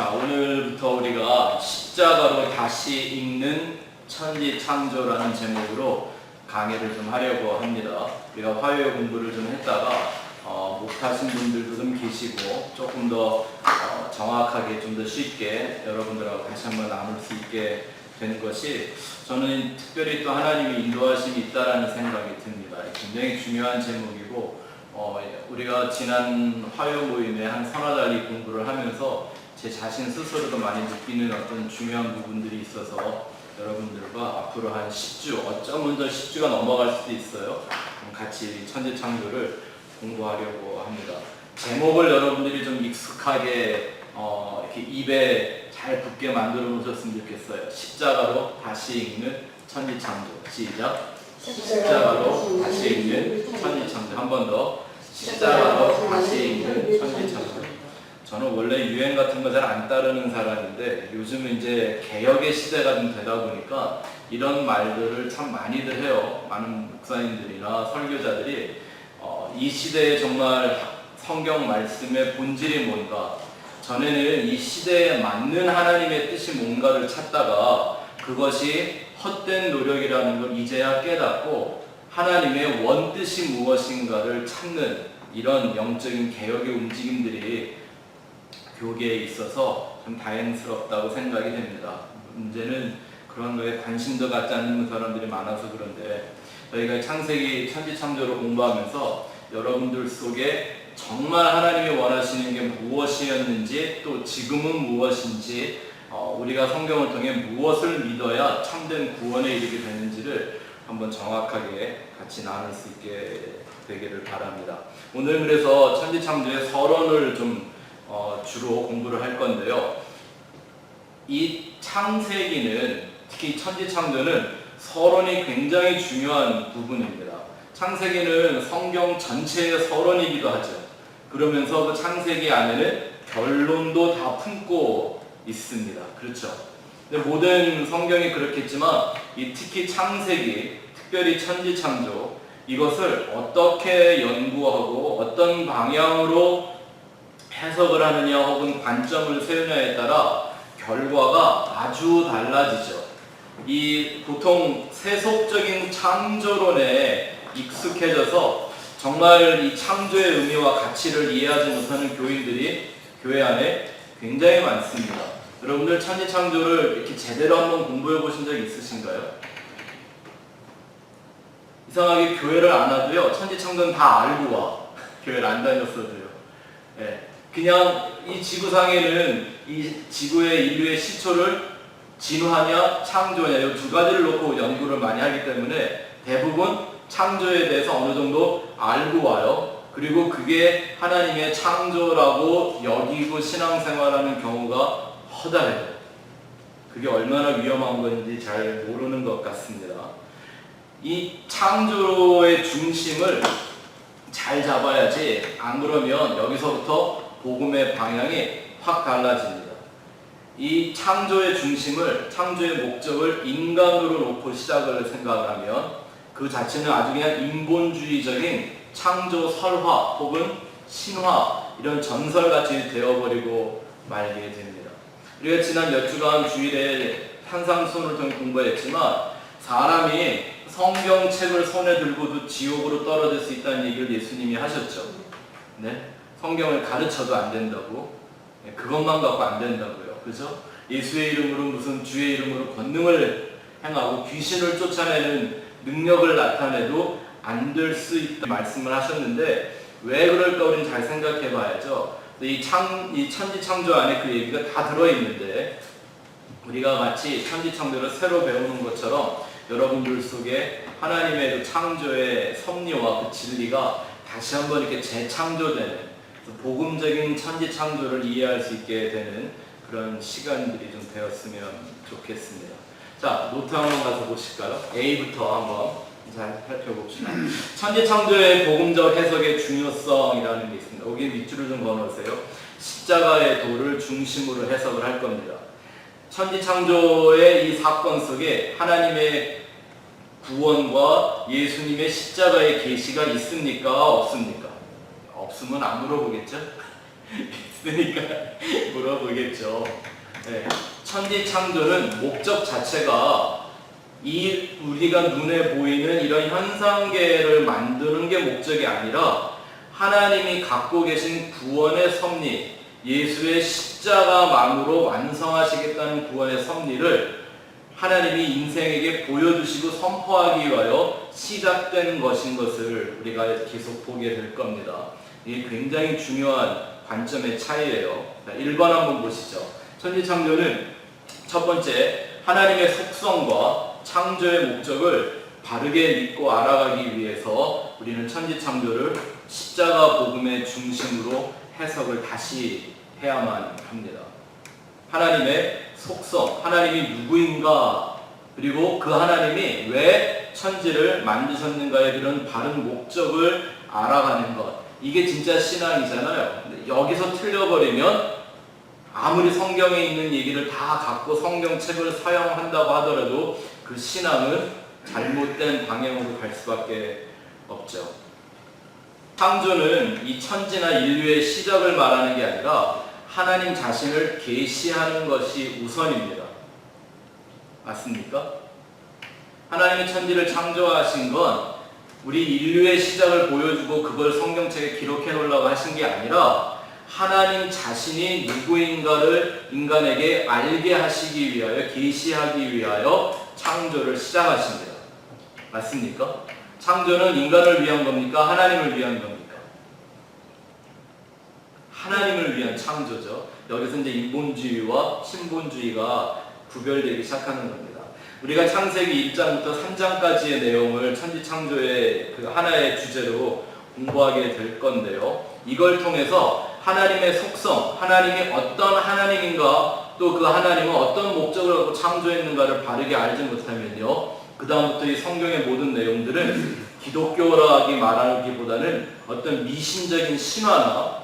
자, 오늘부터 우리가 십자가로 다시 읽는 천지창조라는 제목으로 강의를 좀 하려고 합니다. 우리가 화요일 공부를 좀 했다가 못하신 분들도 좀 계시고 조금 더 정확하게 좀 더 쉽게 여러분들하고 다시 한번 나눌 수 있게 되는 것이 저는 특별히 또 하나님의 인도하심이 있다라는 생각이 듭니다. 굉장히 중요한 제목이고 우리가 지난 화요 모임에 한 서너 달이 공부를 하면서 제 자신 스스로도 많이 느끼는 어떤 중요한 부분들이 있어서 여러분들과 앞으로 한 10주, 어쩌면 더 10주가 넘어갈 수도 있어요. 같이 천지창조를 공부하려고 합니다. 제목을 여러분들이 좀 익숙하게 이렇게 입에 잘 붙게 만들어 놓으셨으면 좋겠어요. 십자가로 다시 읽는 천지창조. 시작. 십자가로 다시 읽는 천지창조. 한 번 더. 십자가로 다시 읽는 천지창조. 저는 원래 유행 같은 거 잘 안 따르는 사람인데 요즘은 이제 개혁의 시대가 좀 되다 보니까 이런 말들을 참 많이들 해요. 많은 목사님들이나 설교자들이 이 시대에 정말 성경 말씀의 본질이 뭔가, 전에는 이 시대에 맞는 하나님의 뜻이 뭔가를 찾다가 그것이 헛된 노력이라는 걸 이제야 깨닫고 하나님의 원뜻이 무엇인가를 찾는 이런 영적인 개혁의 움직임들이 교계에 있어서 좀 다행스럽다고 생각이 됩니다. 문제는 그런 거에 관심도 갖지 않는 사람들이 많아서 그런데, 저희가 창세기 천지창조를 공부하면서 여러분들 속에 정말 하나님이 원하시는 게 무엇이었는지, 또 지금은 무엇인지, 우리가 성경을 통해 무엇을 믿어야 참된 구원에 이르게 되는지를 한번 정확하게 같이 나눌 수 있게 되기를 바랍니다. 오늘 그래서 천지창조의 서론을 좀 주로 공부를 할 건데요. 이 창세기는, 특히 천지창조는 서론이 굉장히 중요한 부분입니다. 창세기는 성경 전체의 서론이기도 하죠. 그러면서 그 창세기 안에는 결론도 다 품고 있습니다. 그렇죠? 근데 모든 성경이 그렇겠지만 특히 창세기, 특별히 천지창조, 이것을 어떻게 연구하고 어떤 방향으로 해석을 하느냐 혹은 관점을 세우냐에 따라 결과가 아주 달라지죠. 보통 세속적인 창조론에 익숙해져서 정말 이 창조의 의미와 가치를 이해하지 못하는 교인들이 교회 안에 굉장히 많습니다. 여러분들 천지창조를 이렇게 제대로 한번 공부해 보신 적 있으신가요? 이상하게 교회를 안 와도요, 천지창조는 다 알고 와. 교회를 안 다녔어도요. 네. 그냥 이 지구상에는 이 지구의 인류의 시초를 진화냐 창조냐 이 두 가지를 놓고 연구를 많이 하기 때문에 대부분 창조에 대해서 어느 정도 알고 와요. 그리고 그게 하나님의 창조라고 여기고 신앙생활하는 경우가 허다해요. 그게 얼마나 위험한 건지 잘 모르는 것 같습니다. 이 창조의 중심을 잘 잡아야지, 안 그러면 여기서부터 복음의 방향이 확 달라집니다. 이 창조의 중심을, 창조의 목적을 인간으로 놓고 시작을 생각하면 그 자체는 아주 그냥 인본주의적인 창조 설화 혹은 신화, 이런 전설같이 되어버리고 말게 됩니다. 우리가 지난 몇 주간 주일에 산상수훈을 통해 공부했지만 사람이 성경책을 손에 들고도 지옥으로 떨어질 수 있다는 얘기를 예수님이 하셨죠. 네? 성경을 가르쳐도 안 된다고, 그것만 갖고 안 된다고요. 그죠? 예수의 이름으로 무슨 주의 이름으로 권능을 행하고 귀신을 쫓아내는 능력을 나타내도 안 될 수 있다 말씀을 하셨는데, 왜 그럴까 우리는 잘 생각해 봐야죠. 이 천지창조 안에 그 얘기가 다 들어있는데, 우리가 마치 천지창조를 새로 배우는 것처럼 여러분들 속에 하나님의 그 창조의 섭리와 그 진리가 다시 한번 이렇게 재창조되는, 복음적인 천지창조를 이해할 수 있게 되는 그런 시간들이 좀 되었으면 좋겠습니다. 자, 노트 한번 가서 보실까요? A부터 한번 잘 살펴봅시다. 천지창조의 복음적 해석의 중요성이라는 게 있습니다. 여기 밑줄을 좀 그어놓으세요. 십자가의 도를 중심으로 해석을 할 겁니다. 천지창조의 이 사건 속에 하나님의 구원과 예수님의 십자가의 계시가 있습니까? 없습니까? 없으면 안 물어보겠죠? 있으니까 물어보겠죠. 네. 천지창조는 목적 자체가 우리가 눈에 보이는 이런 현상계를 만드는 게 목적이 아니라 하나님이 갖고 계신 구원의 섭리, 예수의 십자가만으로 완성하시겠다는 구원의 섭리를 하나님이 인생에게 보여주시고 선포하기 위하여 시작된 것인 것을 우리가 계속 보게 될 겁니다. 이게 굉장히 중요한 관점의 차이예요. 1번 한번 보시죠. 천지창조는 첫 번째, 하나님의 속성과 창조의 목적을 바르게 믿고 알아가기 위해서 우리는 천지창조를 십자가 복음의 중심으로 해석을 다시 해야만 합니다. 하나님의 속성, 하나님이 누구인가, 그리고 그 하나님이 왜 천지를 만드셨는가의 그런 바른 목적을 알아가는 것, 이게 진짜 신앙이잖아요. 여기서 틀려버리면 아무리 성경에 있는 얘기를 다 갖고 성경책을 사용한다고 하더라도 그 신앙은 잘못된 방향으로 갈 수밖에 없죠. 창조는 이 천지나 인류의 시작을 말하는 게 아니라 하나님 자신을 계시하는 것이 우선입니다. 맞습니까? 하나님이 천지를 창조하신 건 우리 인류의 시작을 보여주고 그걸 성경책에 기록해 놓으려고 하신 게 아니라 하나님 자신이 누구인가를 인간에게 알게 하시기 위하여, 계시하기 위하여 창조를 시작하십니다. 맞습니까? 창조는 인간을 위한 겁니까? 하나님을 위한 겁니까? 하나님을 위한 창조죠. 여기서 이제 인본주의와 신본주의가 구별되기 시작하는 겁니다. 우리가 창세기 1장부터 3장까지의 내용을 천지창조의 그 하나의 주제로 공부하게 될 건데요. 이걸 통해서 하나님의 속성, 하나님이 어떤 하나님인가, 또 그 하나님은 어떤 목적을 갖고 창조했는가를 바르게 알지 못하면요, 그 다음부터 이 성경의 모든 내용들은 기독교라기 말하기보다는 어떤 미신적인 신화나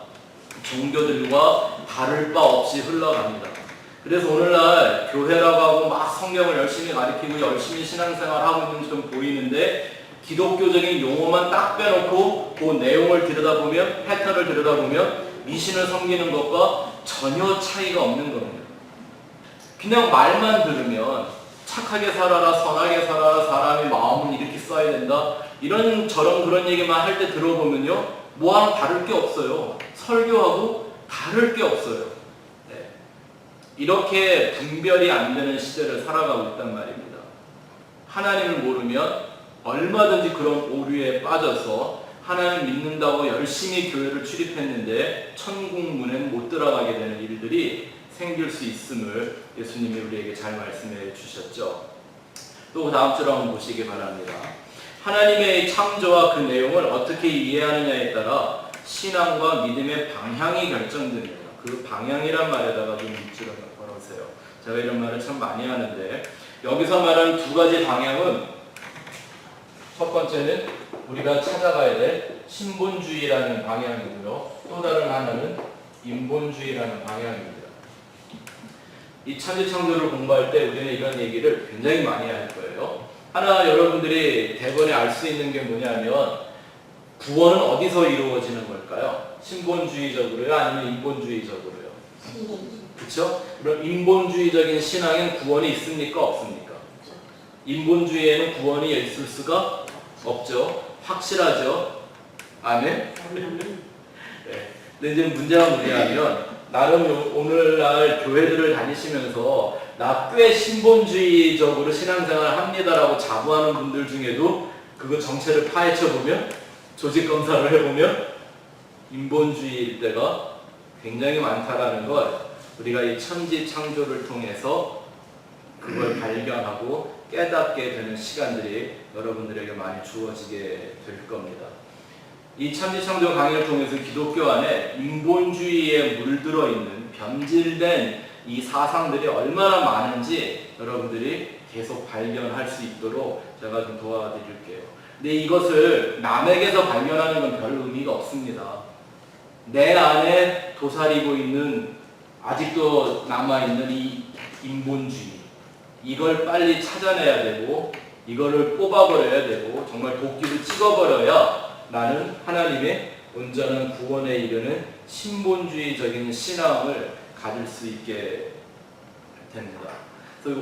종교들과 다를 바 없이 흘러갑니다. 그래서 오늘날 교회라고 하고 막 성경을 열심히 가르치고 열심히 신앙생활하고 있는 좀 보이는데, 기독교적인 용어만 딱 빼놓고 그 내용을 들여다보면, 패턴을 들여다보면 미신을 섬기는 것과 전혀 차이가 없는 겁니다. 그냥 말만 들으면 착하게 살아라, 선하게 살아라, 사람의 마음은 이렇게 써야 된다, 이런 저런 그런 얘기만 할 때 들어보면요, 뭐랑 다를 게 없어요. 설교하고 다를 게 없어요. 네. 이렇게 분별이 안 되는 시대를 살아가고 있단 말입니다. 하나님을 모르면 얼마든지 그런 오류에 빠져서 하나님 믿는다고 열심히 교회를 출입했는데 천국 문에는 못 들어가게 되는 일들이 생길 수 있음을 예수님이 우리에게 잘 말씀해 주셨죠. 또 다음 주로 한번 보시기 바랍니다. 하나님의 창조와 그 내용을 어떻게 이해하느냐에 따라 신앙과 믿음의 방향이 결정됩니다. 그 방향이란 말에다가 좀 밑줄을 걸어주세요. 제가 이런 말을 참 많이 하는데, 여기서 말하는 두 가지 방향은, 첫 번째는 우리가 찾아가야 될 신본주의라는 방향이고요. 또 다른 하나는 인본주의라는 방향입니다. 이 천지창조를 공부할 때 우리는 이런 얘기를 굉장히 많이 할 거예요. 하나 여러분들이 대번에 알 수 있는 게 뭐냐면, 구원은 어디서 이루어지는 걸까요? 신본주의적으로요? 아니면 인본주의적으로요? 그렇죠? 그럼 인본주의적인 신앙엔 구원이 있습니까? 없습니까? 인본주의에는 구원이 있을 수가 없죠. 확실하죠? 아멘? 네. 근데 이제 문제가 뭐냐면, 나름 오늘날 교회들을 다니시면서 나 꽤 신본주의적으로 신앙생활을 합니다라고 자부하는 분들 중에도 그거 정체를 파헤쳐보면, 조직검사를 해보면 인본주의일 때가 굉장히 많다라는 걸 우리가 이 천지창조를 통해서 그걸 발견하고 깨닫게 되는 시간들이 여러분들에게 많이 주어지게 될 겁니다. 이 천지창조 강의를 통해서 기독교 안에 인본주의에 물들어 있는 변질된 이 사상들이 얼마나 많은지 여러분들이 계속 발견할 수 있도록 제가 좀 도와드릴게요. 근데 이것을 남에게서 발견하는 건 별 의미가 없습니다. 내 안에 도사리고 있는, 아직도 남아있는 이 인본주의, 이걸 빨리 찾아내야 되고, 이거를 뽑아버려야 되고, 정말 도끼를 찍어버려야 나는 하나님의 온전한 구원에 이르는 신본주의적인 신앙을 가질 수 있게 됩니다. 그래서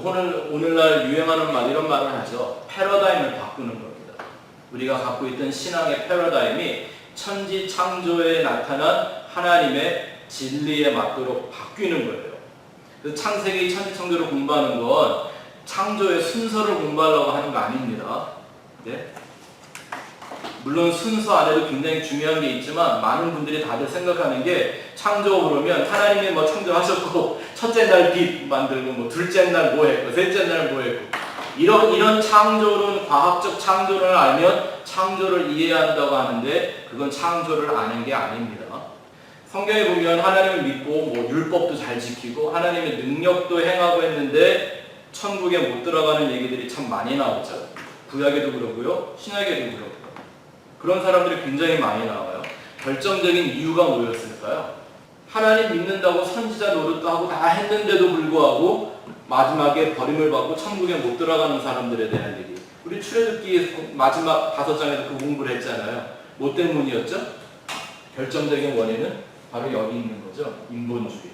오늘날 유행하는 말, 이런 말을 하죠. 패러다임을 바꾸는 겁니다. 우리가 갖고 있던 신앙의 패러다임이 천지 창조에 나타난 하나님의 진리에 맞도록 바뀌는 거예요. 그래서 창세기 천지 창조를 공부하는 건 창조의 순서를 공부하려고 하는 거 아닙니다. 네? 물론 순서 안에도 굉장히 중요한 게 있지만 많은 분들이 다들 생각하는 게 창조 그러면 하나님이 뭐 창조하셨고 첫째 날 빛 만들고 뭐 둘째 날 뭐 했고 셋째 날 뭐 했고 이런 창조론, 과학적 창조론을 알면 창조를 이해한다고 하는데 그건 창조를 아는 게 아닙니다. 성경에 보면 하나님을 믿고 뭐 율법도 잘 지키고 하나님의 능력도 행하고 했는데 천국에 못 들어가는 얘기들이 참 많이 나오죠. 구약에도 그러고요, 신약에도 그렇고요. 그런 사람들이 굉장히 많이 나와요. 결정적인 이유가 뭐였을까요? 하나님 믿는다고 선지자 노릇도 하고 다 했는데도 불구하고 마지막에 버림을 받고 천국에 못 들어가는 사람들에 대한 얘기. 우리 출애굽기 마지막 5장에서 그 공부를 했잖아요. 뭐 때문이었죠? 결정적인 원인은 바로 여기 있는 거죠. 인본주의.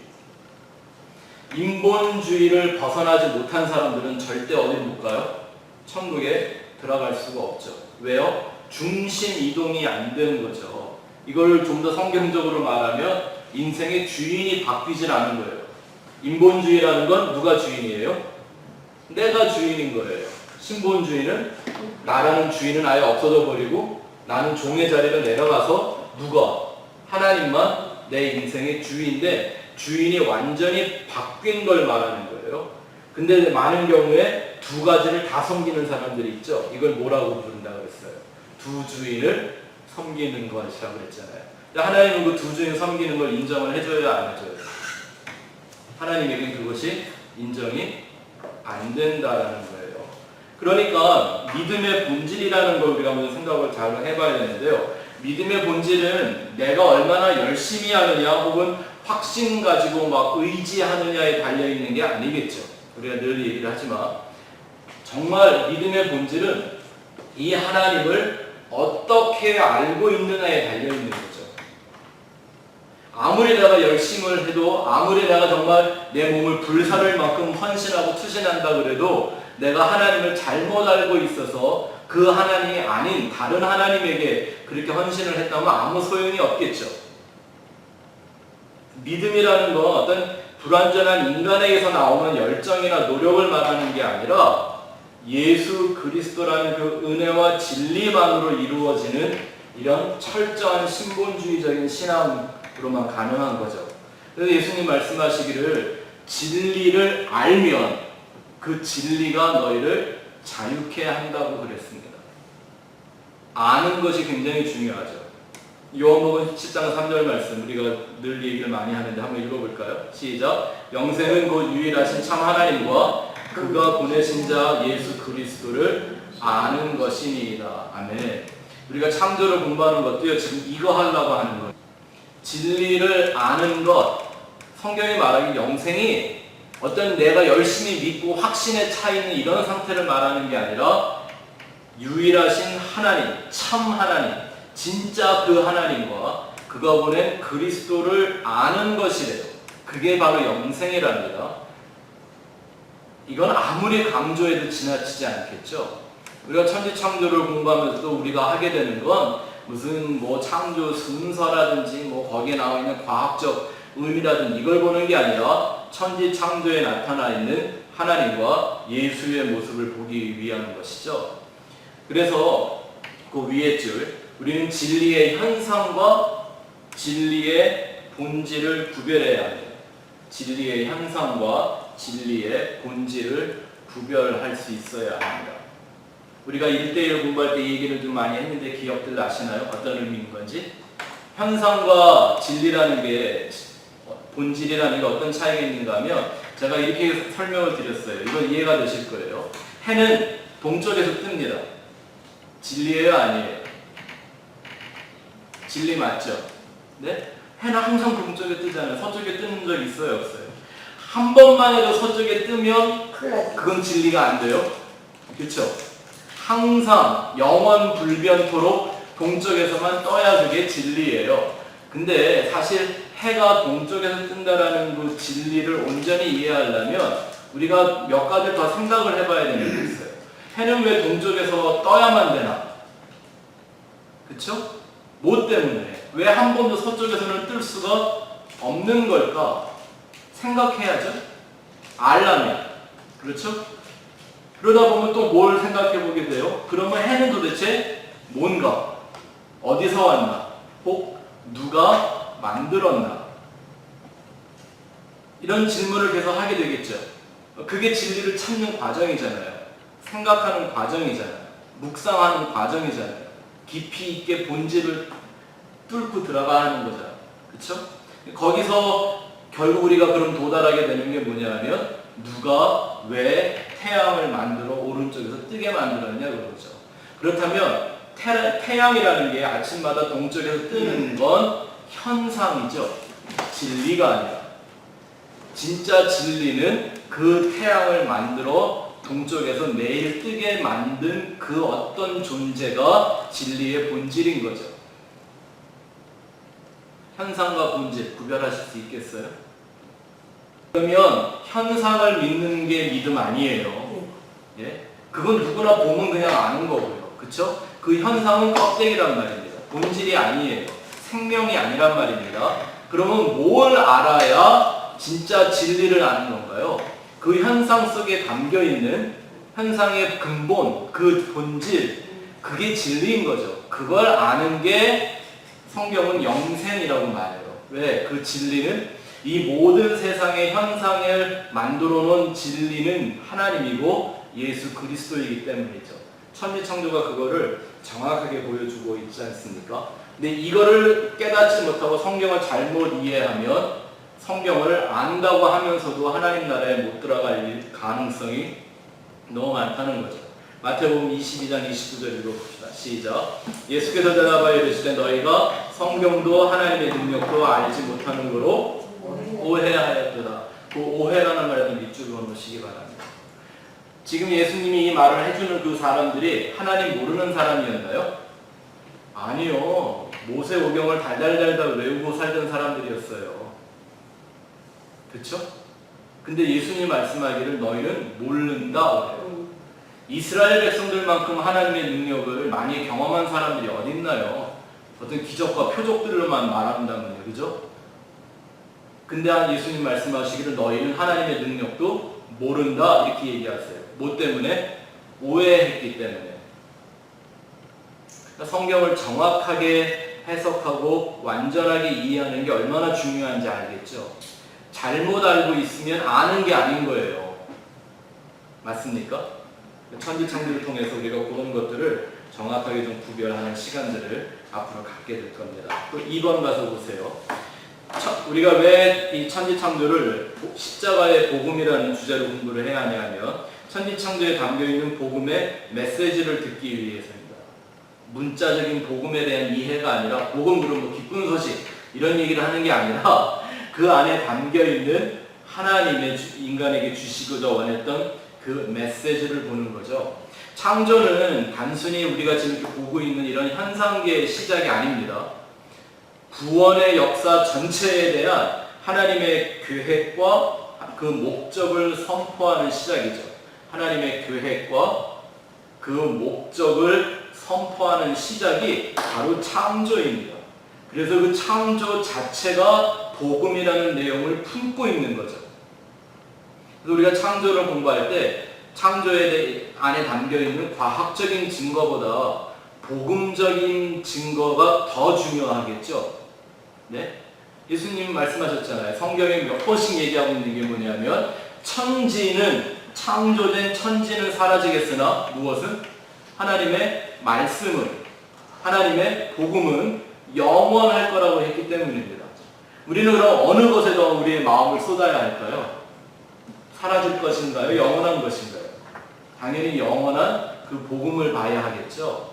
인본주의를 벗어나지 못한 사람들은 절대 어디를 못 가요? 천국에 들어갈 수가 없죠. 왜요? 중심 이동이 안 되는 거죠. 이걸 좀 더 성경적으로 말하면 인생의 주인이 바뀌질 않은 거예요. 인본주의라는 건 누가 주인이에요? 내가 주인인 거예요. 신본주의는 나라는 주인은 아예 없어져 버리고 나는 종의 자리로 내려가서 누가? 하나님만 내 인생의 주인인데 주인이 완전히 바뀐 걸 말하는 거예요. 근데 많은 경우에 두 가지를 다 섬기는 사람들이 있죠. 이걸 뭐라고 부른다 그랬어요? 두 주인을 섬기는 것이라고 그랬잖아요. 하나님은 그 두 주인 섬기는 걸 인정을 해줘야 안 해줘요? 하나님에겐 그것이 인정이 안 된다라는 거예요. 그러니까 믿음의 본질이라는 걸 우리가 먼저 생각을 잘 해봐야 되는데요. 믿음의 본질은 내가 얼마나 열심히 하느냐 혹은 확신 가지고 막 의지하느냐에 달려있는 게 아니겠죠. 우리가 늘 얘기를 하지만 정말 믿음의 본질은 이 하나님을 어떻게 알고 있느냐에 달려있는 거죠. 아무리 내가 열심을 해도 아무리 내가 정말 내 몸을 불사를 만큼 헌신하고 투신한다 그래도 내가 하나님을 잘못 알고 있어서 그 하나님이 아닌 다른 하나님에게 그렇게 헌신을 했다면 아무 소용이 없겠죠. 믿음이라는 건 어떤 불완전한 인간에게서 나오는 열정이나 노력을 말하는 게 아니라 예수 그리스도라는 그 은혜와 진리만으로 이루어지는 이런 철저한 신본주의적인 신앙으로만 가능한 거죠. 그래서 예수님 말씀하시기를 진리를 알면 그 진리가 너희를 자유케 한다고 그랬습니다. 아는 것이 굉장히 중요하죠. 요한복음 7장 3절 말씀 우리가 늘 얘기를 많이 하는데 한번 읽어볼까요? 시작. 영생은 곧 유일하신 참 하나님과 그가 보내신 자 예수 그리스도를 아는 것이니이다. 아멘. 우리가 창조를 공부하는 것도요 지금 이거 하려고 하는 거예요. 진리를 아는 것. 성경이 말하기 영생이 어떤 내가 열심히 믿고 확신에 차 있는 이런 상태를 말하는 게 아니라 유일하신 하나님, 참 하나님, 진짜 그 하나님과 그가 보낸 그리스도를 아는 것이래요. 그게 바로 영생이랍니다. 이건 아무리 강조해도 지나치지 않겠죠. 우리가 천지창조를 공부하면서도 우리가 하게 되는 건 무슨 뭐 창조 순서라든지 뭐 거기에 나와 있는 과학적 의미라든지 이걸 보는 게 아니라 천지창조에 나타나 있는 하나님과 예수의 모습을 보기 위한 것이죠. 그래서 그 위에 줄 우리는 진리의 현상과 진리의 본질을 구별해야 합니다. 진리의 현상과 진리의 본질을 구별할 수 있어야 합니다. 우리가 1대1 공부할 때 이 얘기를 좀 많이 했는데 기억들 나시나요? 어떤 의미인 건지? 현상과 진리라는 게 본질이라는 게 어떤 차이가 있는가 하면 제가 이렇게 설명을 드렸어요. 이건 이해가 되실 거예요. 해는 동쪽에서 뜹니다. 진리예요? 아니에요? 진리 맞죠? 네? 해는 항상 동쪽에 뜨잖아요. 서쪽에 뜨는 적 있어요? 없어요? 한 번만 해도 서쪽에 뜨면 그건 진리가 안 돼요? 그렇죠? 항상 영원 불변토록 동쪽에서만 떠야 그게 진리예요. 근데 사실 해가 동쪽에서 뜬다라는 그 진리를 온전히 이해하려면 우리가 몇 가지 더 생각을 해봐야 되는 게 있어요. 해는 왜 동쪽에서 떠야만 되나? 그쵸? 뭐 때문에? 왜 한 번도 서쪽에서는 뜰 수가 없는 걸까? 생각해야죠. 알라면. 그렇죠? 그러다 보면 또 뭘 생각해 보게 돼요? 그러면 해는 도대체 뭔가? 어디서 왔나? 혹 누가 만들었나? 이런 질문을 계속 하게 되겠죠. 그게 진리를 찾는 과정이잖아요. 생각하는 과정이잖아요. 묵상하는 과정이잖아요. 깊이 있게 본질을 뚫고 들어가는 거잖아요. 그렇죠? 거기서 결국 우리가 그럼 도달하게 되는 게 뭐냐면 누가 왜 태양을 만들어 오른쪽에서 뜨게 만들었냐 그러죠. 그렇다면 태양이라는 게 아침마다 동쪽에서 뜨는 건 현상이죠. 진리가 아니라. 진짜 진리는 그 태양을 만들어 동쪽에서 매일 뜨게 만든 그 어떤 존재가 진리의 본질인 거죠. 현상과 본질 구별하실 수 있겠어요? 그러면 현상을 믿는 게 믿음 아니에요. 예? 그건 누구나 보면 그냥 아는 거고요. 그쵸? 그 현상은 껍데기란 말입니다. 본질이 아니에요. 생명이 아니란 말입니다. 그러면 뭘 알아야 진짜 진리를 아는 건가요? 그 현상 속에 담겨있는 현상의 근본, 그 본질, 그게 진리인 거죠. 그걸 아는 게 성경은 영생이라고 말해요. 왜? 그 진리는 이 모든 세상의 현상을 만들어 놓은 진리는 하나님이고 예수 그리스도이기 때문이죠. 천지창조가 그거를 정확하게 보여주고 있지 않습니까? 근데 이거를 깨닫지 못하고 성경을 잘못 이해하면 성경을 안다고 하면서도 하나님 나라에 못 들어갈 가능성이 너무 많다는 거죠. 마태복음 22장 29절 읽어봅시다. 시작. 예수께서 대답하여 이르시되 너희가 성경도 하나님의 능력도 알지 못하는 거로 오해하였도다. 그 오해라는 말에도 밑줄을 놓으시기 바랍니다. 지금 예수님이 이 말을 해주는 그 사람들이 하나님 모르는 사람이었나요? 아니요. 모세오경을 달달달달 외우고 살던 사람들이었어요. 그쵸? 근데 예수님이 말씀하기를 너희는 모른다. 이스라엘 백성들만큼 하나님의 능력을 많이 경험한 사람들이 어딨나요? 어떤 기적과 표적들로만 말한다면요. 그죠? 근데 예수님 말씀하시기를 너희는 하나님의 능력도 모른다 이렇게 얘기하세요. 뭐 때문에? 오해했기 때문에. 그러니까 성경을 정확하게 해석하고 완전하게 이해하는 게 얼마나 중요한지 알겠죠? 잘못 알고 있으면 아는 게 아닌 거예요. 맞습니까? 천지창조를 통해서 우리가 그런 것들을 정확하게 좀 구별하는 시간들을 앞으로 갖게 될 겁니다. 또 2번 가서 보세요. 우리가 왜 이 천지창조를 십자가의 복음이라는 주제로 공부를 해야 하냐면 천지창조에 담겨있는 복음의 메시지를 듣기 위해서입니다. 문자적인 복음에 대한 이해가 아니라 복음 그러면 기쁜 소식 이런 얘기를 하는 게 아니라 그 안에 담겨있는 하나님의 인간에게 주시고자 원했던 그 메시지를 보는 거죠. 창조는 단순히 우리가 지금 이렇게 보고 있는 이런 현상계의 시작이 아닙니다. 구원의 역사 전체에 대한 하나님의 계획과 그 목적을 선포하는 시작이죠. 하나님의 계획과 그 목적을 선포하는 시작이 바로 창조입니다. 그래서 그 창조 자체가 복음이라는 내용을 품고 있는 거죠. 그래서 우리가 창조를 공부할 때 창조에 안에 담겨있는 과학적인 증거보다 복음적인 증거가 더 중요하겠죠. 네? 예수님 말씀하셨잖아요. 성경에 몇 번씩 얘기하고 있는 게 뭐냐면 천지는 창조된 천지는 사라지겠으나 무엇은? 하나님의 말씀은 하나님의 복음은 영원할 거라고 했기 때문입니다. 우리는 그럼 어느 것에 더 우리의 마음을 쏟아야 할까요? 사라질 것인가요? 영원한 것인가요? 당연히 영원한 그 복음을 봐야 하겠죠.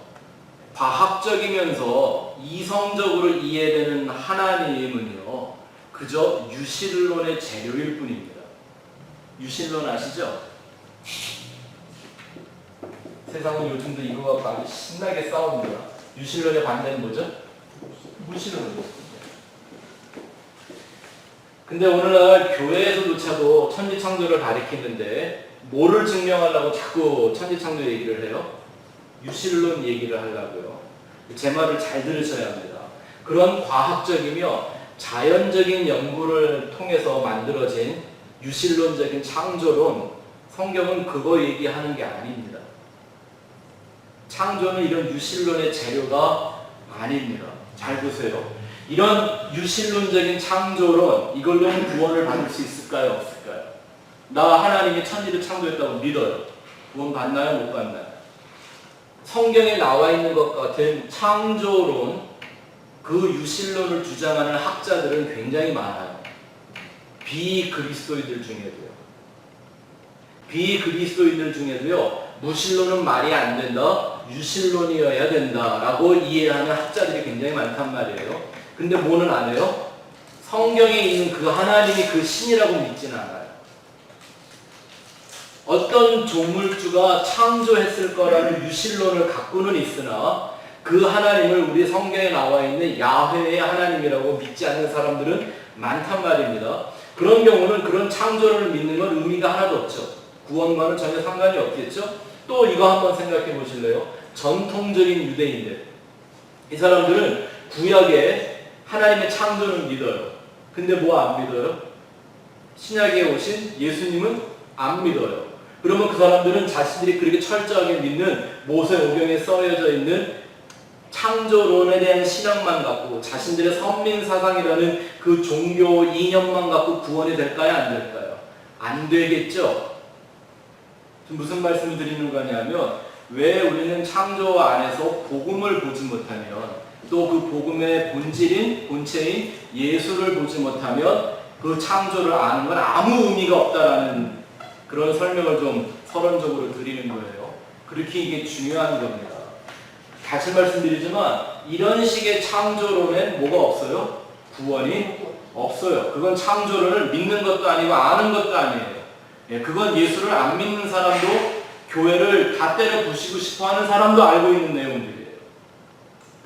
과학적이면서 이성적으로 이해되는 하나님은요, 그저 유실론의 재료일 뿐입니다. 유실론 아시죠? 세상은 요즘도 이거 갖고 아주 신나게 싸웁니다. 유실론의 반대는 뭐죠? 무실론이죠. 근데 오늘날 교회에서조차도 천지창조를 가리키는데 뭐를 증명하려고 자꾸 천지창조 얘기를 해요? 유실론 얘기를 하려고요. 제 말을 잘 들으셔야 합니다. 그런 과학적이며 자연적인 연구를 통해서 만들어진 유실론적인 창조론, 성경은 그거 얘기하는 게 아닙니다. 창조는 이런 유실론의 재료가 아닙니다. 잘 보세요. 이런 유실론적인 창조론, 이걸로는 구원을 받을 수 있을까요? 없을까요? 나 하나님이 천지를 창조했다고 믿어요. 구원 받나요? 못 받나요? 성경에 나와 있는 것 같은 창조론, 그 유실론을 주장하는 학자들은 굉장히 많아요. 비그리스도인들 중에도요. 비그리스도인들 중에도요. 무실론은 말이 안 된다. 유실론이어야 된다라고 이해하는 학자들이 굉장히 많단 말이에요. 근데 뭐는 안 해요? 성경에 있는 그 하나님이 그 신이라고 믿지는 않아요. 어떤 조물주가 창조했을 거라는 유실론을 갖고는 있으나 그 하나님을 우리 성경에 나와 있는 야훼의 하나님이라고 믿지 않는 사람들은 많단 말입니다. 그런 경우는 그런 창조를 믿는 건 의미가 하나도 없죠. 구원과는 전혀 상관이 없겠죠. 또 이거 한번 생각해 보실래요? 전통적인 유대인들, 이 사람들은 구약에 하나님의 창조를 믿어요. 근데 뭐 안 믿어요? 신약에 오신 예수님은 안 믿어요. 그러면 그 사람들은 자신들이 그렇게 철저하게 믿는 모세오경에 써여져 있는 창조론에 대한 신앙만 갖고 자신들의 선민사상이라는 그 종교 이념만 갖고 구원이 될까요? 안 될까요? 안 되겠죠? 무슨 말씀을 드리는 거냐면, 왜 우리는 창조 안에서 복음을 보지 못하면, 또 그 복음의 본체인 예수를 보지 못하면 그 창조를 아는 건 아무 의미가 없다라는 그런 설명을 좀 서론적으로 드리는 거예요. 그렇게 이게 중요한 겁니다. 다시 말씀드리지만 이런 식의 창조론엔 뭐가 없어요? 구원이 없어요. 그건 창조론을 믿는 것도 아니고 아는 것도 아니에요. 그건 예수를 안 믿는 사람도 교회를 다 때려 부시고 싶어하는 사람도 알고 있는 내용들이에요.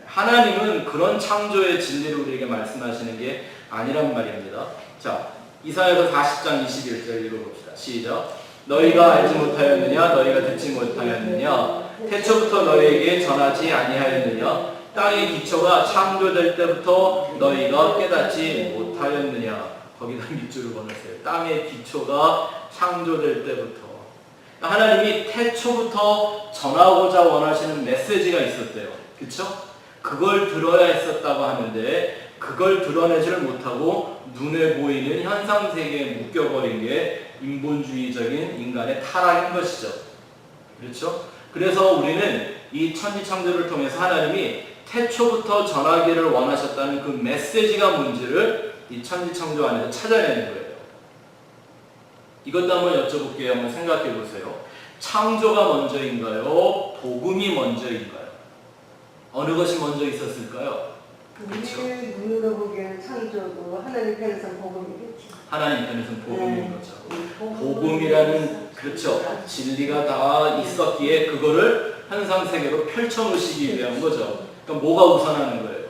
하나님은 그런 창조의 진리를 우리에게 말씀하시는 게 아니란 말입니다. 자, 이사야서 40장 21절 읽어봅시다. 시작. 너희가 알지 못하였느냐? 너희가 듣지 못하였느냐? 태초부터 너희에게 전하지 아니하였느냐? 땅의 기초가 창조될 때부터 너희가 깨닫지 못하였느냐? 거기다 밑줄을 그어놨어요. 땅의 기초가 창조될 때부터. 하나님이 태초부터 전하고자 원하시는 메시지가 있었대요. 그쵸? 그걸 들어야 했었다고 하는데 그걸 드러내지를 못하고 눈에 보이는 현상세계에 묶여버린 게 인본주의적인 인간의 타락인 것이죠. 그렇죠? 그래서 우리는 이 천지창조를 통해서 하나님이 태초부터 전하기를 원하셨다는 그 메시지가 뭔지를 이 천지창조 안에서 찾아내는 거예요. 이것도 한번 여쭤볼게요. 한번 생각해 보세요. 창조가 먼저인가요? 복음이 먼저인가요? 어느 것이 먼저 있었을까요? 우리의 눈으로 보기에는 창조고 하나님 편에서는 복음이겠죠. 하나님 편에서는 복음인 거죠. 복음이라는, 그렇죠, 진리가 다 있었기에 그거를 현상세계로 펼쳐놓으시기 위한 거죠. 그러니까 뭐가 우선하는 거예요?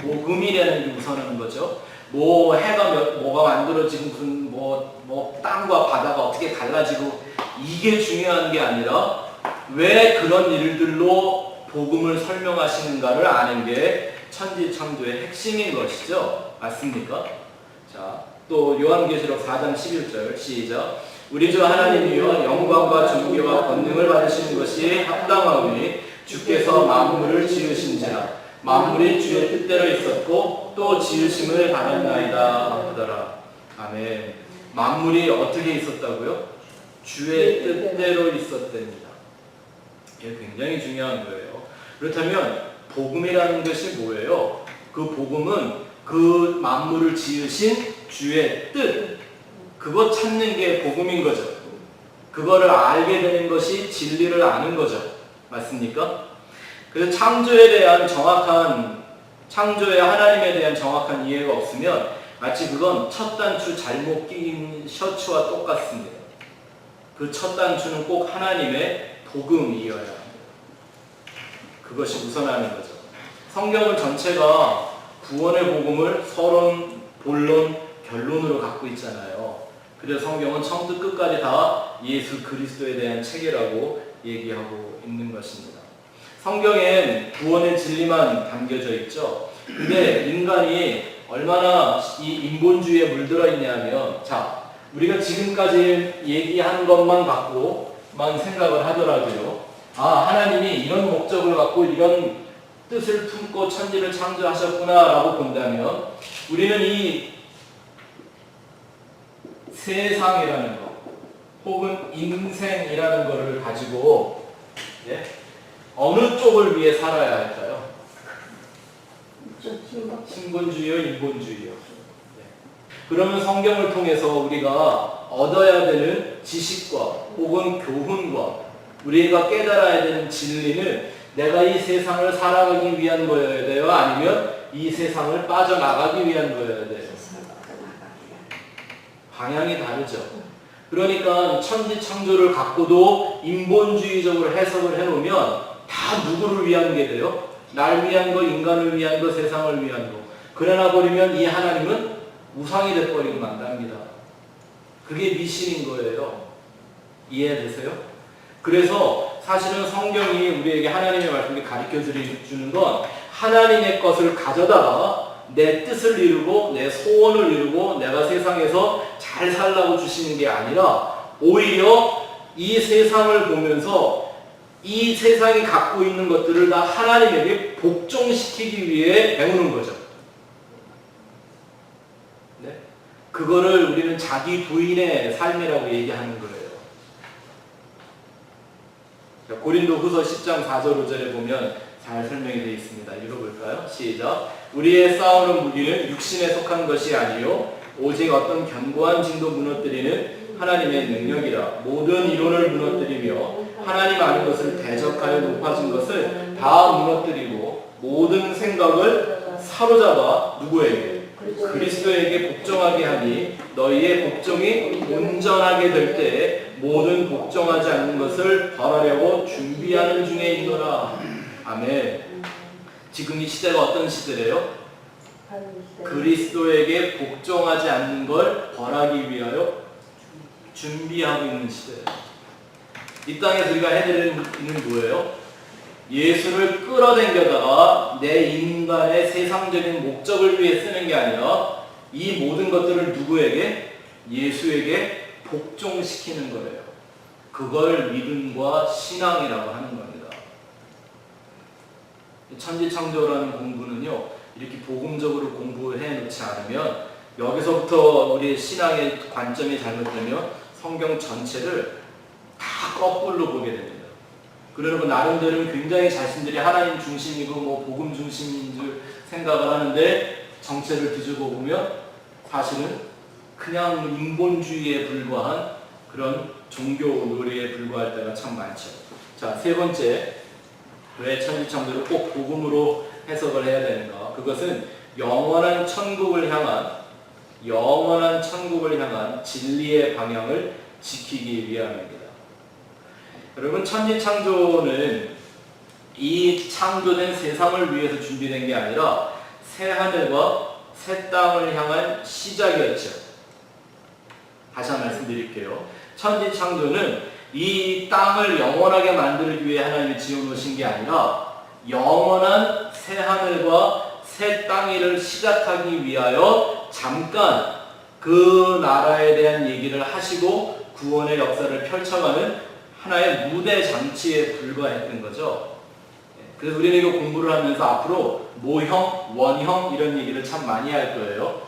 복음이라는 게 우선하는 거죠. 뭐 해가 뭐가 만들어지고 무슨 뭐 땅과 바다가 어떻게 달라지고 이게 중요한 게 아니라 왜 그런 일들로 복음을 설명하시는가를 아는 게 천지창조의 핵심인 것이죠. 맞습니까? 자, 또 요한계시록 4장 11절 시작. 우리 주 하나님이여 영광과 존귀와 권능을 받으시는 것이 합당하오니 주께서 만물을 지으신지라 만물이 주의 뜻대로 있었고 또 지으심을 받았나이다 하더라. 아멘. 만물이 어떻게 있었다고요? 주의 뜻대로 있었답니다. 이게 굉장히 중요한 거예요. 그렇다면 복음이라는 것이 뭐예요? 그 복음은 그 만물을 지으신 주의 뜻, 그거 찾는 게 복음인 거죠. 그거를 알게 되는 것이 진리를 아는 거죠. 맞습니까? 그래서 창조에 대한 창조의 하나님에 대한 정확한 이해가 없으면 마치 그건 첫 단추 잘못 끼인 셔츠와 똑같습니다. 그 첫 단추는 꼭 하나님의 복음이어야 합니다. 그것이 우선하는 거죠. 성경은 전체가 구원의 복음을 서론, 본론, 결론으로 갖고 있잖아요. 그래서 성경은 처음부터 끝까지 다 예수 그리스도에 대한 책이라고 얘기하고 있는 것입니다. 성경엔 구원의 진리만 담겨져 있죠. 근데 인간이 얼마나 이 인본주의에 물들어 있냐면, 자, 우리가 지금까지 얘기한 것만 갖고만 생각을 하더라도요. 아, 하나님이 이런 목적을 갖고 이런 뜻을 품고 천지를 창조하셨구나라고 본다면 우리는 이 세상이라는 것 혹은 인생이라는 것을 가지고 어느 쪽을 위해 살아야 할까요? 신본주의요, 인본주의요? 그러면 성경을 통해서 우리가 얻어야 되는 지식과 혹은 교훈과 우리가 깨달아야 되는 진리는 내가 이 세상을 살아가기 위한 거여야 돼요? 아니면 이 세상을 빠져나가기 위한 거여야 돼요? 방향이 다르죠. 그러니까 천지창조를 갖고도 인본주의적으로 해석을 해놓으면 다 누구를 위한 게 돼요? 날 위한 거, 인간을 위한 거, 세상을 위한 거. 그러나 버리면 이 하나님은 우상이 돼버리고 만답니다. 그게 미신인 거예요. 이해되세요? 그래서 사실은 성경이 우리에게 하나님의 말씀을 가르쳐주는 건 하나님의 것을 가져다가 내 뜻을 이루고 내 소원을 이루고 내가 세상에서 잘 살라고 주시는 게 아니라 오히려 이 세상을 보면서 이 세상이 갖고 있는 것들을 다 하나님에게 복종시키기 위해 배우는 거죠. 네? 그거를 우리는 자기 부인의 삶이라고 얘기하는 거예요. 고린도 후서 10장 4절 5절에 보면 잘 설명이 되어 있습니다. 읽어볼까요? 시작. 우리의 싸우는 무기는 육신에 속한 것이 아니요 오직 어떤 견고한 진도 무너뜨리는 하나님의 능력이라. 모든 이론을 무너뜨리며 하나님 아는 것을 대적하여 높아진 것을 다 무너뜨리고 모든 생각을 사로잡아 누구에게? 그리스도에게 복종하게 하니 너희의 복종이 온전하게 될 때에 모든 복종하지 않는 것을 벌하려고 준비하는 중에 있노라. 아멘. 지금 이 시대가 어떤 시대래요? 그리스도에게 복종하지 않는 걸 벌하기 위하여 준비하고 있는 시대예요. 이 땅에서 우리가 해야 되는 일은 뭐예요? 예수를 끌어당겨다가 내 인간의 세상적인 목적을 위해 쓰는 게 아니라 이 모든 것들을 누구에게? 예수에게 복종시키는 거예요. 그걸 믿음과 신앙이라고 하는 겁니다. 천지창조라는 공부는요, 이렇게 복음적으로 공부해 놓지 않으면 여기서부터 우리의 신앙의 관점이 잘못되면 성경 전체를 다 거꾸로 보게 됩니다. 그러고 나름대로 굉장히 자신들이 하나님 중심이고 뭐 복음 중심인 줄 생각을 하는데 정체를 뒤집어 보면 사실은 그냥 인본주의에 불과한 그런 종교 놀이에 불과할 때가 참 많죠. 자, 세 번째, 왜 천지창조를 꼭 복음으로 해석을 해야 되는가? 그것은 영원한 천국을 향한 진리의 방향을 지키기 위함입니다. 여러분, 천지창조는 이 창조된 세상을 위해서 준비된 게 아니라 새 하늘과 새 땅을 향한 시작이었죠. 다시 한번 말씀드릴게요. 천지창조는 이 땅을 영원하게 만들기 위해 하나님이 지어놓으신 게 아니라 영원한 새 하늘과 새 땅을 시작하기 위하여 잠깐 그 나라에 대한 얘기를 하시고 구원의 역사를 펼쳐가는 하나의 무대 장치에 불과했던 거죠. 그래서 우리는 이거 공부를 하면서 앞으로 모형, 원형 이런 얘기를 참 많이 할 거예요.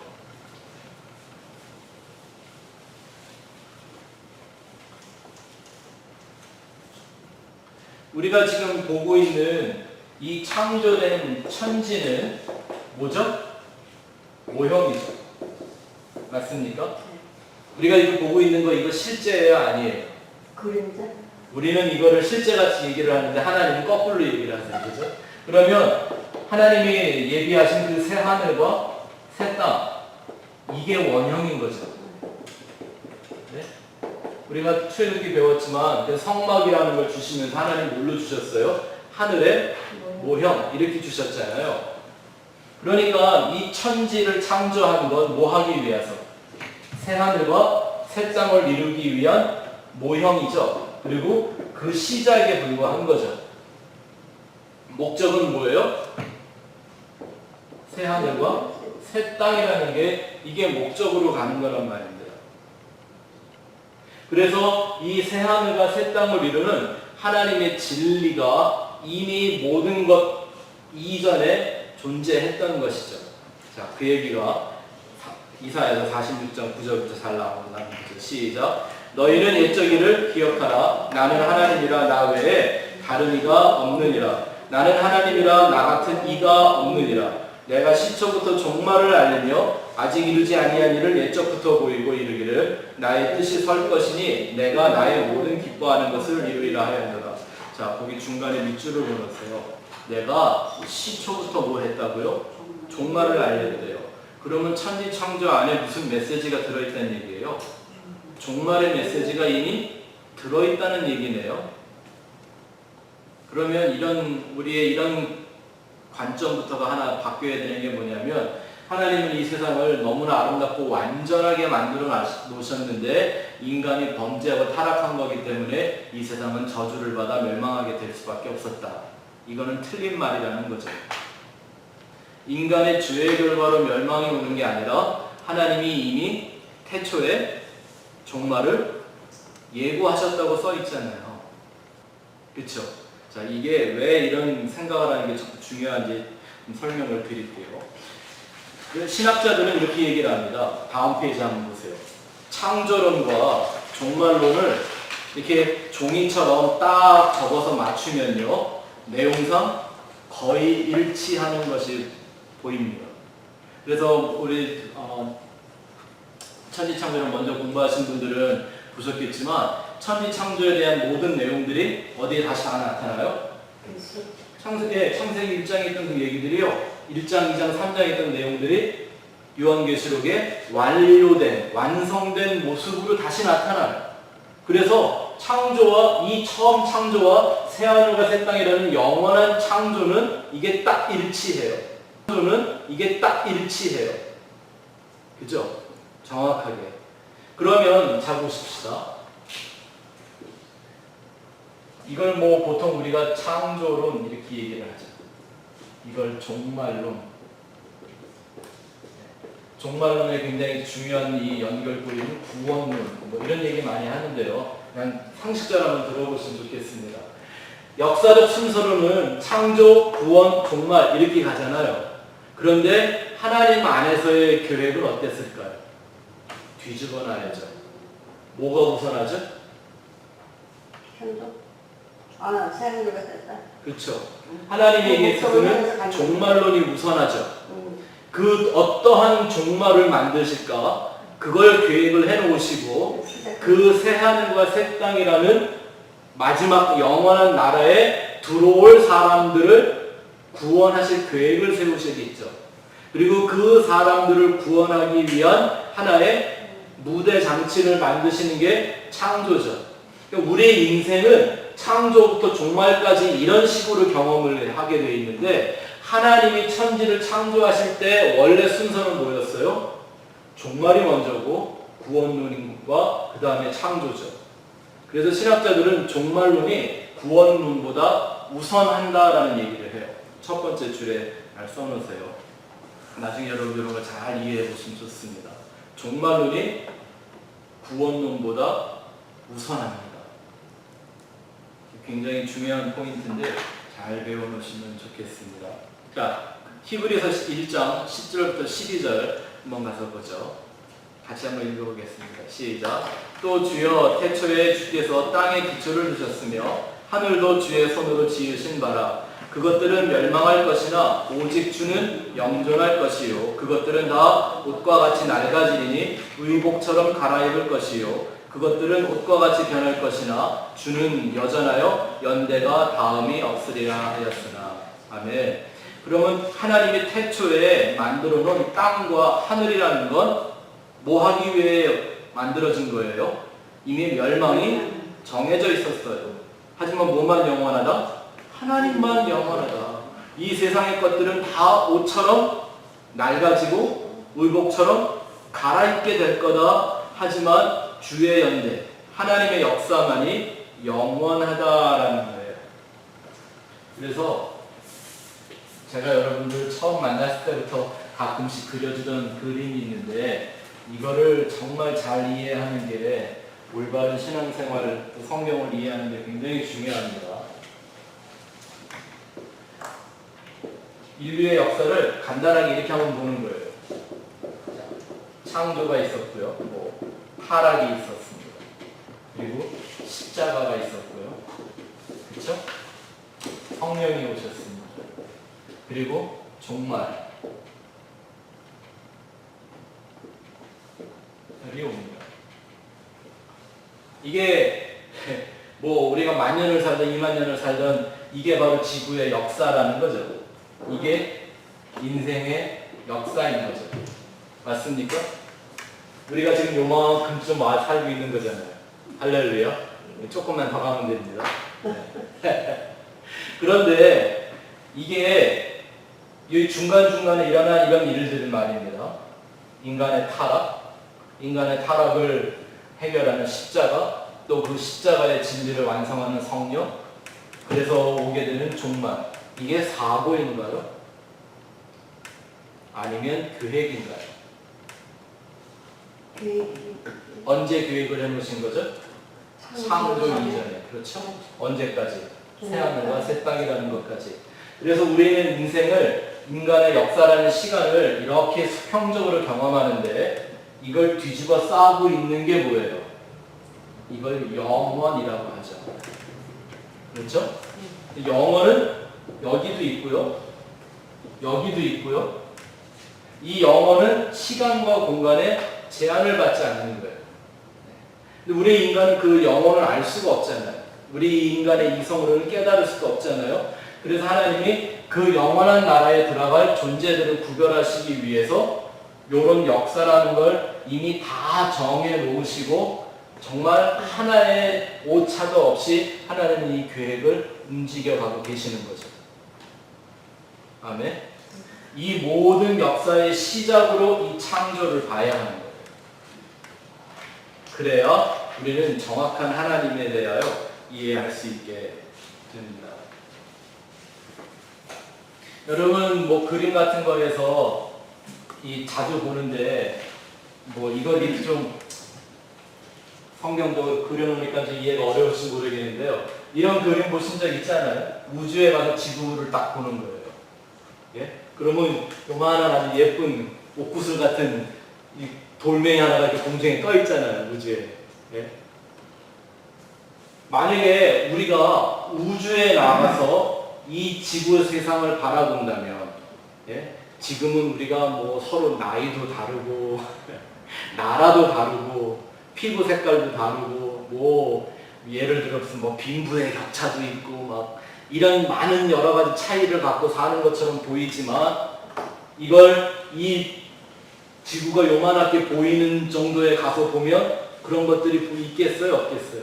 우리가 지금 보고 있는 이 창조된 천지는 뭐죠? 모형이죠. 맞습니까? 우리가 이거 보고 있는 거 이거 실제예요? 아니에요? 그림자? 우리는 이거를 실제같이 얘기를 하는데 하나님은 거꾸로 얘기를 하세요. 그죠? 그러면 하나님이 예비하신 그 새 하늘과 새 땅, 이게 원형인 거죠. 네? 우리가 출애굽기 배웠지만 그 성막이라는 걸 주시면서 하나님 뭘로 주셨어요? 하늘의 모형 이렇게 주셨잖아요. 그러니까 이 천지를 창조한 건 뭐 하기 위해서? 새하늘과 새 땅을 이루기 위한 모형이죠. 그리고 그 시작에 불과한 거죠. 목적은 뭐예요? 새하늘과 새 땅이라는 게 이게 목적으로 가는 거란 말입니다. 그래서 이 새하늘과 새 땅을 이루는 하나님의 진리가 이미 모든 것 이전에 존재했던 것이죠. 자, 그 얘기가 이사야서 46장 9절부터 잘 나오는 거죠. 시작. 너희는 옛적 일을 기억하라. 나는 하나님이라 나 외에 다른 이가 없느니라. 나는 하나님이라 나 같은 이가 없느니라. 내가 시초부터 종말을 알리며 아직 이루지 아니한 일을 옛적부터 보이고 이르기를 나의 뜻이 설 것이니 내가 나의 모든 기뻐하는 것을 이루리라 하였노라. 자, 거기 중간에 밑줄을 보세요. 내가 시초부터 뭐 했다고요? 종말을 알려드려요. 그러면 천지 창조 안에 무슨 메시지가 들어있다는 얘기예요? 종말의 메시지가 이미 들어있다는 얘기네요. 그러면 우리의 이런 관점부터가 하나 바뀌어야 되는 게 뭐냐면, 하나님은 이 세상을 너무나 아름답고 완전하게 만들어 놓으셨는데 인간이 범죄하고 타락한 거기 때문에 이 세상은 저주를 받아 멸망하게 될 수밖에 없었다. 이거는 틀린 말이라는 거죠. 인간의 죄의 결과로 멸망이 오는 게 아니라 하나님이 이미 태초에 종말을 예고하셨다고 써 있잖아요. 그렇죠? 자, 이게 왜 이런 생각을 하는 게 중요한지 설명을 드릴게요. 신학자들은 이렇게 얘기를 합니다. 다음 페이지 한번 보세요. 창조론과 종말론을 이렇게 종이처럼 딱 접어서 맞추면요, 내용상 거의 일치하는 것이 보입니다. 그래서 우리 천지창조를 먼저 공부하신 분들은 보셨겠지만 천지창조에 대한 모든 내용들이 어디에 다시 다 나타나요? 창세기 1장에 있던 그 얘기들이요, 1장, 2장, 3장에 있던 내용들이 요한계시록에 완료된, 완성된 모습으로 다시 나타나요. 그래서 이 처음 창조와 새하늘과 새 땅이라는 영원한 창조는 이게 딱 일치해요. 그죠? 정확하게. 그러면 자 보십시다. 이걸 뭐 보통 우리가 창조론 이렇게 얘기를 하죠. 이걸 종말론. 종말론의 굉장히 중요한 이 연결고리는 구원론, 뭐 이런 얘기 많이 하는데요. 그냥 상식적으로 한번 들어보시면 좋겠습니다. 역사적 순서로는 창조, 구원, 종말 이렇게 가잖아요. 그런데 하나님 안에서의 계획은 어땠을까요? 뒤집어 놔야죠. 뭐가 우선하죠? 창조? 새하늘과 새 땅. 그렇죠. 하나님에게 있어서는 종말론이 우선하죠. 그 어떠한 종말을 만드실까? 그걸 계획을 해놓으시고 그 새하늘과 새 땅이라는 마지막 영원한 나라에 들어올 사람들을 구원하실 계획을 세우시겠죠. 그리고 그 사람들을 구원하기 위한 하나의 무대 장치를 만드시는 게 창조죠. 그러니까 우리의 인생은 창조부터 종말까지 이런 식으로 경험을 하게 되어 있는데, 하나님이 천지를 창조하실 때 원래 순서는 뭐였어요? 종말이 먼저고 구원론과 그 다음에 창조죠. 그래서 신학자들은 종말론이 구원론보다 우선한다라는 얘기를 해요. 첫 번째 줄에 잘 써놓으세요. 나중에 여러분 이런 걸 잘 이해해 보시면 좋습니다. 종말론이 구원론보다 우선합니다. 굉장히 중요한 포인트인데 잘 배워놓으시면 좋겠습니다. 자, 히브리서 1장 10절부터 12절 한번 가서 보죠. 같이 한번 읽어보겠습니다. 시작. 또 주여 태초에 주께서 땅에 기초를 두셨으며 하늘도 주의 손으로 지으신 바라. 그것들은 멸망할 것이나 오직 주는 영존할 것이요. 그것들은 다 옷과 같이 낡아지리니 의복처럼 갈아입을 것이요. 그것들은 옷과 같이 변할 것이나 주는 여전하여 연대가 다음이 없으리라 하였으나. 아멘. 그러면 하나님이 태초에 만들어 놓은 땅과 하늘이라는 건 뭐 하기 위해 만들어진 거예요? 이미 멸망이 정해져 있었어요. 하지만 뭐만 영원하다? 하나님만 영원하다. 이 세상의 것들은 다 옷처럼 낡아지고 의복처럼 갈아입게 될 거다. 하지만 주의 연대, 하나님의 역사만이 영원하다라는 거예요. 그래서 제가 여러분들 처음 만났을 때부터 가끔씩 그려주던 그림이 있는데 이거를 정말 잘 이해하는 게 올바른 신앙생활을, 또 성경을 이해하는 게 굉장히 중요합니다. 인류의 역사를 간단하게 이렇게 한번 보는 거예요. 창조가 있었고요. 타락이 있었습니다. 그리고 십자가가 있었고요. 그렇죠? 성령이 오셨습니다. 그리고 종말이 옵니다. 이게 우리가 만년을 살던 2만 년을 살던 이게 바로 지구의 역사라는 거죠. 이게 인생의 역사인 거죠. 맞습니까? 우리가 지금 요만큼 좀 살고 있는 거잖아요. 할렐루야. 조금만 더 가면 됩니다. 그런데 이게 이 중간중간에 일어난 이런 일들은 말입니다. 인간의 타락을 해결하는 십자가, 또 그 십자가의 진리를 완성하는 성령, 그래서 오게 되는 종말. 이게 사고인가요? 아니면 계획인가요? 언제 계획을 해놓으신 거죠? 창조 이전에. 그렇죠? 언제까지? 새하늘과 새 땅이라는 것까지. 그래서 우리는 인간의 역사라는 시간을 이렇게 수평적으로 경험하는데 이걸 뒤집어 쌓고 있는 게 뭐예요? 이걸 영원이라고 하죠. 그렇죠? 영원은 여기도 있고요. 여기도 있고요. 이 영원은 시간과 공간에 제한을 받지 않는 거예요. 근데 우리 인간은 그 영혼을 알 수가 없잖아요. 우리 인간의 이성으로는 깨달을 수가 없잖아요. 그래서 하나님이 그 영원한 나라에 들어갈 존재들을 구별하시기 위해서 이런 역사라는 걸 이미 다 정해 놓으시고 정말 하나의 오차도 없이 하나님은 이 계획을 움직여가고 계시는 거죠. 아멘. 이 모든 역사의 시작으로 이 창조를 봐야 하는 거예요. 그래야 우리는 정확한 하나님에 대하여 이해할 수 있게 됩니다. 여러분 그림 같은 거에서 자주 보는데 이걸 좀 성경도 그려놓으니까 좀 이해가 어려울지 모르겠는데요. 이런 그림 보신 적 있잖아요. 우주에 가서 지구를 딱 보는 거예요. 예? 그러면 요만한 아주 예쁜 옥구슬 같은 이 돌멩이 하나가 이렇게 공중에 떠 있잖아요. 우주에. 예? 만약에 우리가 우주에 나가서 이 지구 세상을 바라본다면, 예? 지금은 우리가 서로 나이도 다르고 나라도 다르고 피부 색깔도 다르고 예를 들어서 빈부의 격차도 있고 이런 많은 여러 가지 차이를 갖고 사는 것처럼 보이지만 이 지구가 요만하게 보이는 정도에 가서 보면 그런 것들이 있겠어요? 없겠어요?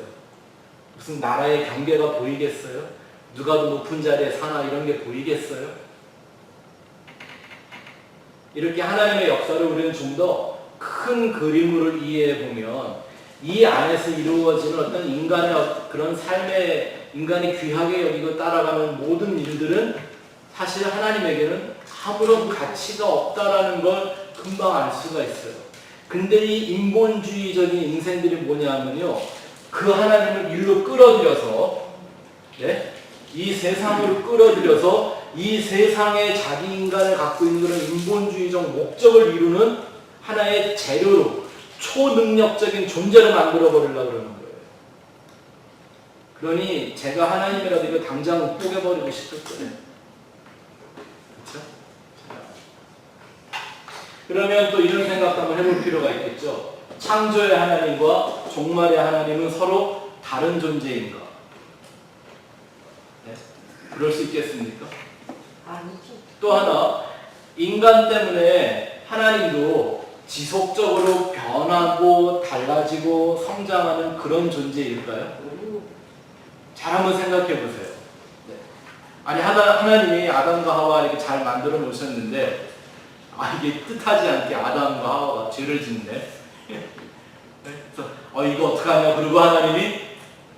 무슨 나라의 경계가 보이겠어요? 누가 더 높은 자리에 사나 이런 게 보이겠어요? 이렇게 하나님의 역사를 우리는 좀 더 큰 그림으로 이해해 보면 이 안에서 이루어지는 어떤 인간의 그런 삶에 인간이 귀하게 여기고 따라가는 모든 일들은 사실 하나님에게는 아무런 가치가 없다라는 걸 금방 알 수가 있어요. 근데 이 인본주의적인 인생들이 뭐냐면요, 그 하나님을 일로 끌어들여서, 네? 이 세상으로 끌어들여서 이 세상에 자기 인간을 갖고 있는 그런 인본주의적 목적을 이루는 하나의 재료로 초능력적인 존재로 만들어 버리려고 그러는 거예요. 그러니 제가 하나님이라도 이거 당장 뽀개버리고 싶을 거예요. 그렇죠? 그러면 또 이런 생각도 한번 해볼 필요가 있겠죠. 창조의 하나님과 종말의 하나님은 서로 다른 존재인가? 네? 그럴 수 있겠습니까? 아니죠. 또 하나, 인간 때문에 하나님도 지속적으로 변하고 달라지고 성장하는 그런 존재일까요? 잘 한번 생각해 보세요. 네. 아니 하나님이 아담과 하와 이렇게 잘 만들어 놓으셨는데 이게 뜻하지 않게 아담과 하와가 죄를 짓네. 그래서 이거 어떡하냐. 그리고 하나님이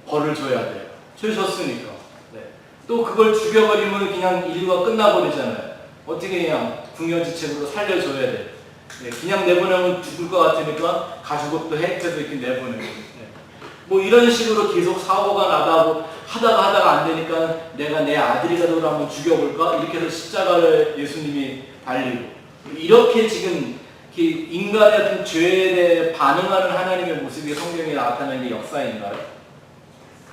벌을 줘야 돼요. 죄 졌으니까. 네. 또 그걸 죽여버리면 그냥 인류가 끝나버리잖아요. 어떻게 그냥 궁여지책으로 살려줘야 돼. 네. 그냥 내보내면 죽을 것 같으니까 가죽옷도 해서 이렇게 내보내고. 네. 뭐 이런 식으로 계속 사고가 나다고 하다가 안 되니까 내가 내 아들이라도 한번 죽여볼까? 이렇게 해서 십자가를 예수님이 달리고 이렇게 지금 인간의 어떤 죄에 대해 반응하는 하나님의 모습이 성경에 나타나는 게 역사인가요?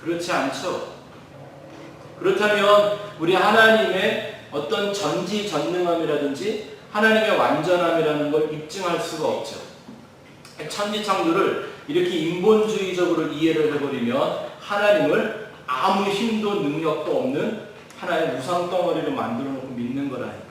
그렇지 않죠. 그렇다면 우리 하나님의 어떤 전지전능함이라든지 하나님의 완전함이라는 걸 입증할 수가 없죠. 천지창조를 이렇게 인본주의적으로 이해를 해버리면 하나님을 아무 힘도 능력도 없는 하나의 우상덩어리로 만들어 놓고 믿는 거라니까요.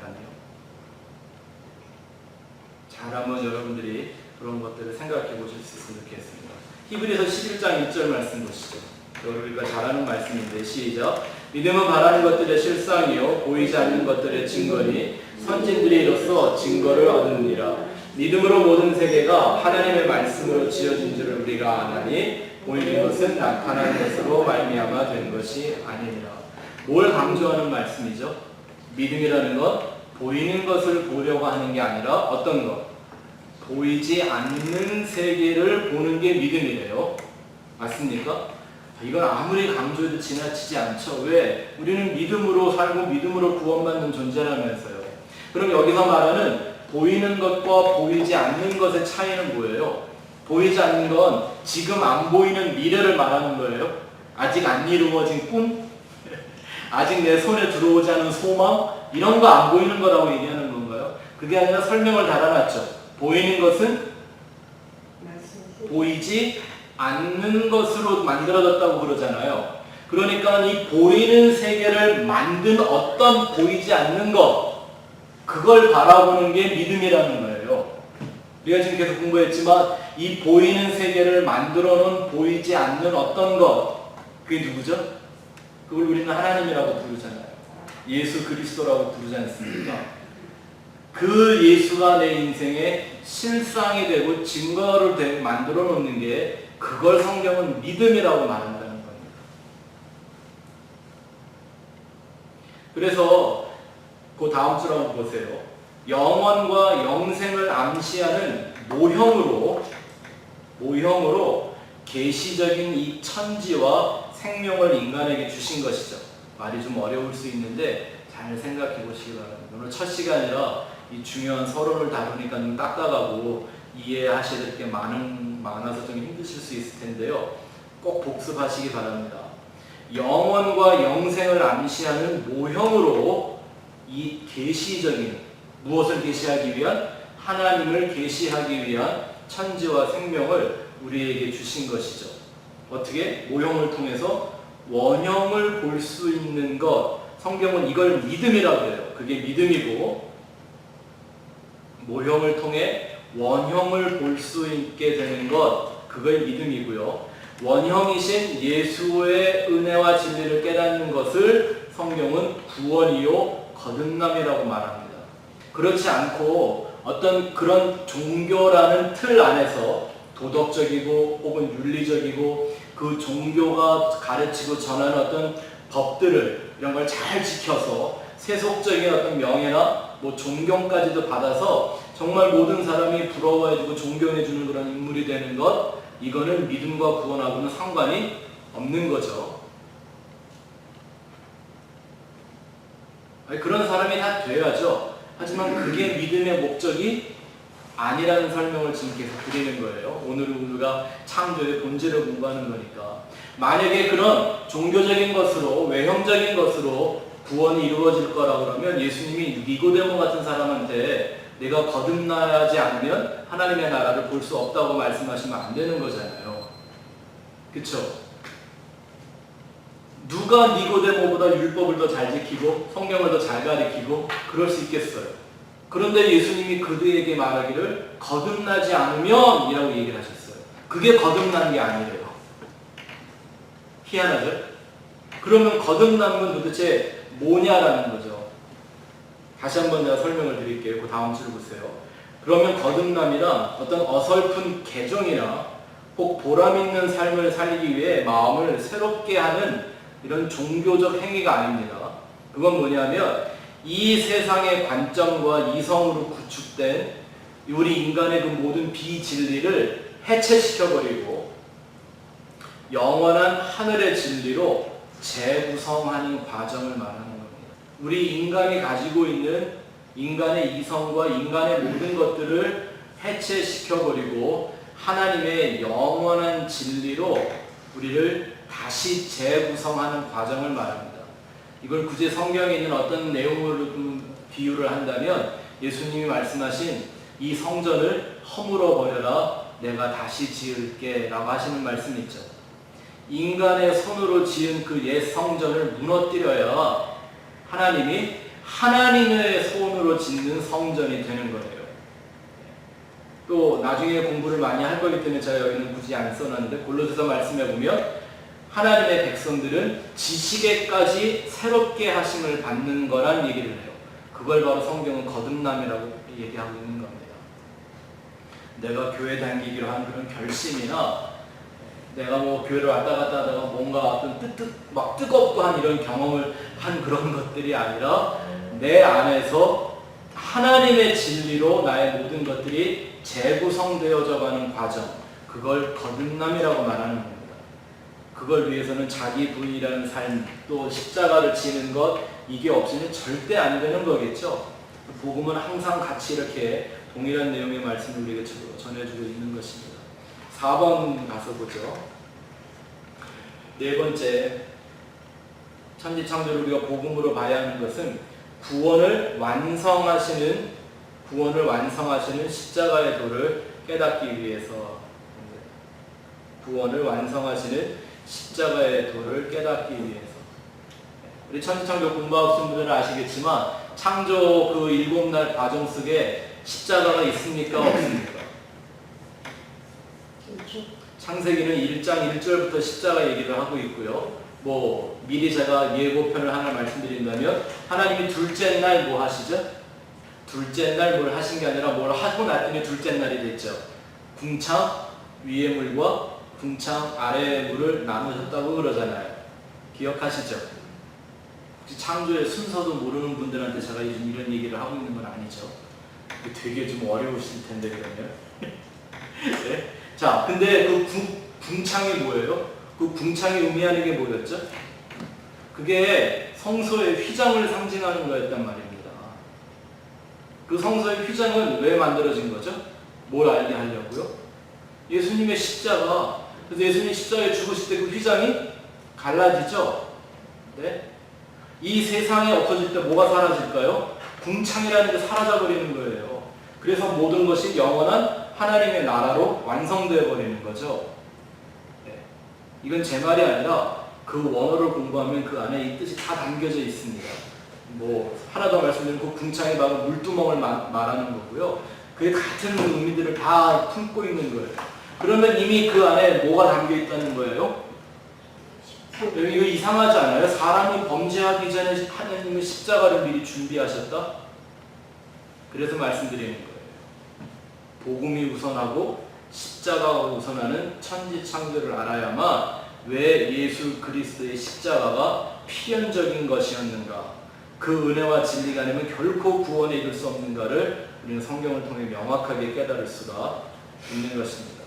잘 한번 여러분들이 그런 것들을 생각해 보실 수 있으면 좋겠습니다. 히브리서 11장 1절 말씀 보시죠. 우리가 잘 아는 말씀인데 시작. 믿음은 바라는 것들의 실상이요 보이지 않는 것들의 증거니 선진들이 이로써 증거를 얻느니라. 믿음으로 모든 세계가 하나님의 말씀으로 지어진 줄을 우리가 아나니 보이는 것은 나타난 것으로 말미암아 된 것이 아니니라. 뭘 강조하는 말씀이죠? 믿음이라는 것, 보이는 것을 보려고 하는 게 아니라 어떤 것? 보이지 않는 세계를 보는 게 믿음이래요. 맞습니까? 이건 아무리 강조해도 지나치지 않죠. 왜? 우리는 믿음으로 살고 믿음으로 구원받는 존재라면서요. 그럼 여기서 말하는 보이는 것과 보이지 않는 것의 차이는 뭐예요? 보이지 않는 건 지금 안 보이는 미래를 말하는 거예요. 아직 안 이루어진 꿈? 아직 내 손에 들어오지 않은 소망? 이런 거 안 보이는 거라고 얘기하는 건가요? 그게 아니라 설명을 달아놨죠. 보이는 것은 보이지 않는 것으로 만들어졌다고 그러잖아요. 그러니까 이 보이는 세계를 만든 어떤 보이지 않는 것, 그걸 바라보는 게 믿음이라는 거예요. 우리가 지금 계속 공부했지만 이 보이는 세계를 만들어 놓은 보이지 않는 어떤 것, 그게 누구죠? 그걸 우리는 하나님이라고 부르잖아요. 예수 그리스도라고 부르지 않습니까? 그 예수가 내 인생의 실상이 되고 증거를 만들어 놓는 게 그걸 성경은 믿음이라고 말한다는 겁니다. 그래서 그 다음 줄 한번 보세요. 영원과 영생을 암시하는 모형으로 계시적인 이 천지와 생명을 인간에게 주신 것이죠. 말이 좀 어려울 수 있는데 잘 생각해 보시기 바랍니다. 오늘 첫 시간이라 이 중요한 서론을 다루니까 좀 딱딱하고 이해하셔야 될 게 많아서 좀 힘드실 수 있을 텐데요. 꼭 복습하시기 바랍니다. 영원과 영생을 암시하는 모형으로 이 계시적인, 무엇을 계시하기 위한? 하나님을 계시하기 위한 천지와 생명을 우리에게 주신 것이죠. 어떻게? 모형을 통해서 원형을 볼 수 있는 것. 성경은 이걸 믿음이라고 해요. 그게 믿음이고, 모형을 통해 원형을 볼 수 있게 되는 것, 그걸 믿음이고요. 원형이신 예수의 은혜와 진리를 깨닫는 것을 성경은 구원이요 거듭남이라고 말합니다. 그렇지 않고 어떤 그런 종교라는 틀 안에서 도덕적이고 혹은 윤리적이고 그 종교가 가르치고 전하는 어떤 법들을 이런 걸 잘 지켜서 세속적인 어떤 명예나 뭐 존경까지도 받아서 정말 모든 사람이 부러워해주고 존경해주는 그런 인물이 되는 것, 이거는 믿음과 구원하고는 상관이 없는 거죠. 그런 사람이 다 돼야죠. 하지만 그게 믿음의 목적이 아니라는 설명을 지금 계속 드리는 거예요. 오늘은 우리가 창조의 본질을 공부하는 거니까. 만약에 그런 종교적인 것으로, 외형적인 것으로 구원이 이루어질 거라 그러면 예수님이 니고데모 같은 사람한테 내가 거듭나지 않으면 하나님의 나라를 볼 수 없다고 말씀하시면 안 되는 거잖아요. 그쵸? 누가 니고데모보다 율법을 더 잘 지키고 성경을 더 잘 가리키고 그럴 수 있겠어요? 그런데 예수님이 그들에게 말하기를 거듭나지 않으면 이라고 얘기를 하셨어요. 그게 거듭난 게 아니래요. 희한하죠? 그러면 거듭남은 도대체 뭐냐라는 거죠. 다시 한번 내가 설명을 드릴게요. 그 다음 줄 보세요. 그러면 거듭남이란 어떤 어설픈 개종이나 혹 보람 있는 삶을 살기 위해 마음을 새롭게 하는 이런 종교적 행위가 아닙니다. 그건 뭐냐면 이 세상의 관점과 이성으로 구축된 우리 인간의 그 모든 비진리를 해체시켜버리고 영원한 하늘의 진리로 재구성하는 과정을 말하는 겁니다. 우리 인간이 가지고 있는 인간의 이성과 인간의 모든 것들을 해체시켜버리고 하나님의 영원한 진리로 우리를 다시 재구성하는 과정을 말합니다. 이걸 굳이 성경에 있는 어떤 내용으로 좀 비유를 한다면 예수님이 말씀하신 이 성전을 허물어 버려라 내가 다시 지을게 라고 하시는 말씀이 있죠. 인간의 손으로 지은 그 옛 성전을 무너뜨려야 하나님이 하나님의 손으로 짓는 성전이 되는 거예요. 또 나중에 공부를 많이 할 거기 때문에 제가 여기는 굳이 안 써놨는데 골로새서 말씀해 보면 하나님의 백성들은 지식에까지 새롭게 하심을 받는 거란 얘기를 해요. 그걸 바로 성경은 거듭남이라고 얘기하고 있는 겁니다. 내가 교회 다니기로 한 그런 결심이나 내가 뭐 교회를 왔다 갔다 하다가 뭔가 어떤 막 뜨겁고 한 이런 경험을 한 그런 것들이 아니라 내 안에서 하나님의 진리로 나의 모든 것들이 재구성되어져 가는 과정, 그걸 거듭남이라고 말하는 겁니다. 그걸 위해서는 자기 부인이라는 삶, 또 십자가를 지는 것, 이게 없이는 절대 안 되는 거겠죠. 복음은 항상 같이 이렇게 동일한 내용의 말씀을 우리에게 전해주고 있는 것입니다. 4번 가서 보죠. 네 번째, 천지창조를 우리가 복음으로 봐야 하는 것은 구원을 완성하시는 십자가의 도를 깨닫기 위해서, 구원을 완성하시는 십자가의 도를 깨닫기 위해서. 우리 천지창조 공부하신 분들은 아시겠지만 창조 그 7날 과정 속에 십자가가 있습니까? 없습니까? 창세기는 1장 1절부터 십자가 얘기를 하고 있고요. 뭐 미리 제가 예고편을 하나 말씀드린다면 하나님이 둘째 날 뭐 하시죠? 둘째 날 뭘 하신 게 아니라 뭘 하고 났더니 둘째 날이 됐죠. 궁창 위의 물과 궁창 아래의 물을 나누셨다고 그러잖아요. 기억하시죠? 혹시 창조의 순서도 모르는 분들한테 제가 요즘 이런 얘기를 하고 있는 건 아니죠. 되게 좀 어려우실 텐데 그러면. 네? 자, 근데 그 궁창이 뭐예요? 그 궁창이 의미하는 게 뭐였죠? 그게 성소의 휘장을 상징하는 거였단 말입니다. 그 성소의 휘장은 왜 만들어진 거죠? 뭘 알게 하려고요? 예수님의 십자가. 그래서 예수님이 십자가에 죽으실 때 그 휘장이 갈라지죠? 네? 이 세상에 없어질 때 뭐가 사라질까요? 궁창이라는 게 사라져버리는 거예요. 그래서 모든 것이 영원한 하나님의 나라로 완성되어 버리는 거죠. 네. 이건 제 말이 아니라 그 원어를 공부하면 그 안에 이 뜻이 다 담겨져 있습니다. 뭐 하나 더 말씀드리면 그 궁창이 바로 물두멍을 말하는 거고요. 그게 같은 의미들을 다 품고 있는 거예요. 그러면 이미 그 안에 뭐가 담겨 있다는 거예요? 이거 이상하지 않아요? 사람이 범죄하기 전에 하나님은 십자가를 미리 준비하셨다? 그래서 말씀드리는 거예요. 복음이 우선하고 십자가가 우선하는 천지창조를 알아야만 왜 예수 그리스도의 십자가가 필연적인 것이었는가, 그 은혜와 진리가 아니면 결코 구원에 이를 수 없는가를 우리는 성경을 통해 명확하게 깨달을 수가 있는 것입니다.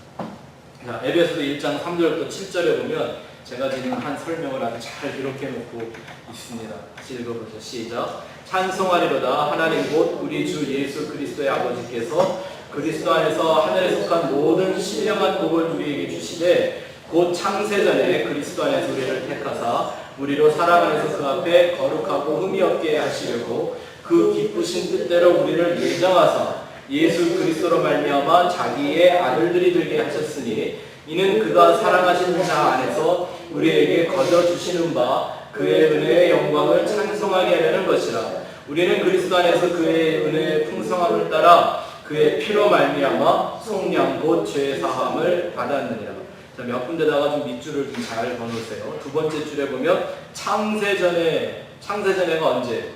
자, 에베소서 1장 3절부터 7절에 보면 제가 지금 한 설명을 아주 잘 기록해 놓고 있습니다. 같이 읽어보죠. 시작. 찬송하리로다 하나님 곧 우리 주 예수 그리스도의 아버지께서 그리스도 안에서 하늘에 속한 모든 신령한 복을 우리에게 주시되 곧 창세전에 그리스도 안에서 우리를 택하사 우리로 사랑 안에서 그 앞에 거룩하고 흠이 없게 하시려고 그 기쁘신 뜻대로 우리를 예정하사 예수 그리스도로 말미암아 자기의 아들들이 되게 하셨으니 이는 그가 사랑하시는 자 안에서 우리에게 거저 주시는 바 그의 은혜의 영광을 찬송하게 하려는 것이라. 우리는 그리스도 안에서 그의 은혜의 풍성함을 따라 그의 피로 말미암아 속량 곧 죄 사함을 받았느니라. 자, 몇 군데다가 좀 밑줄을 좀 잘 그어놓으세요. 두 번째 줄에 보면 창세전에가 언제?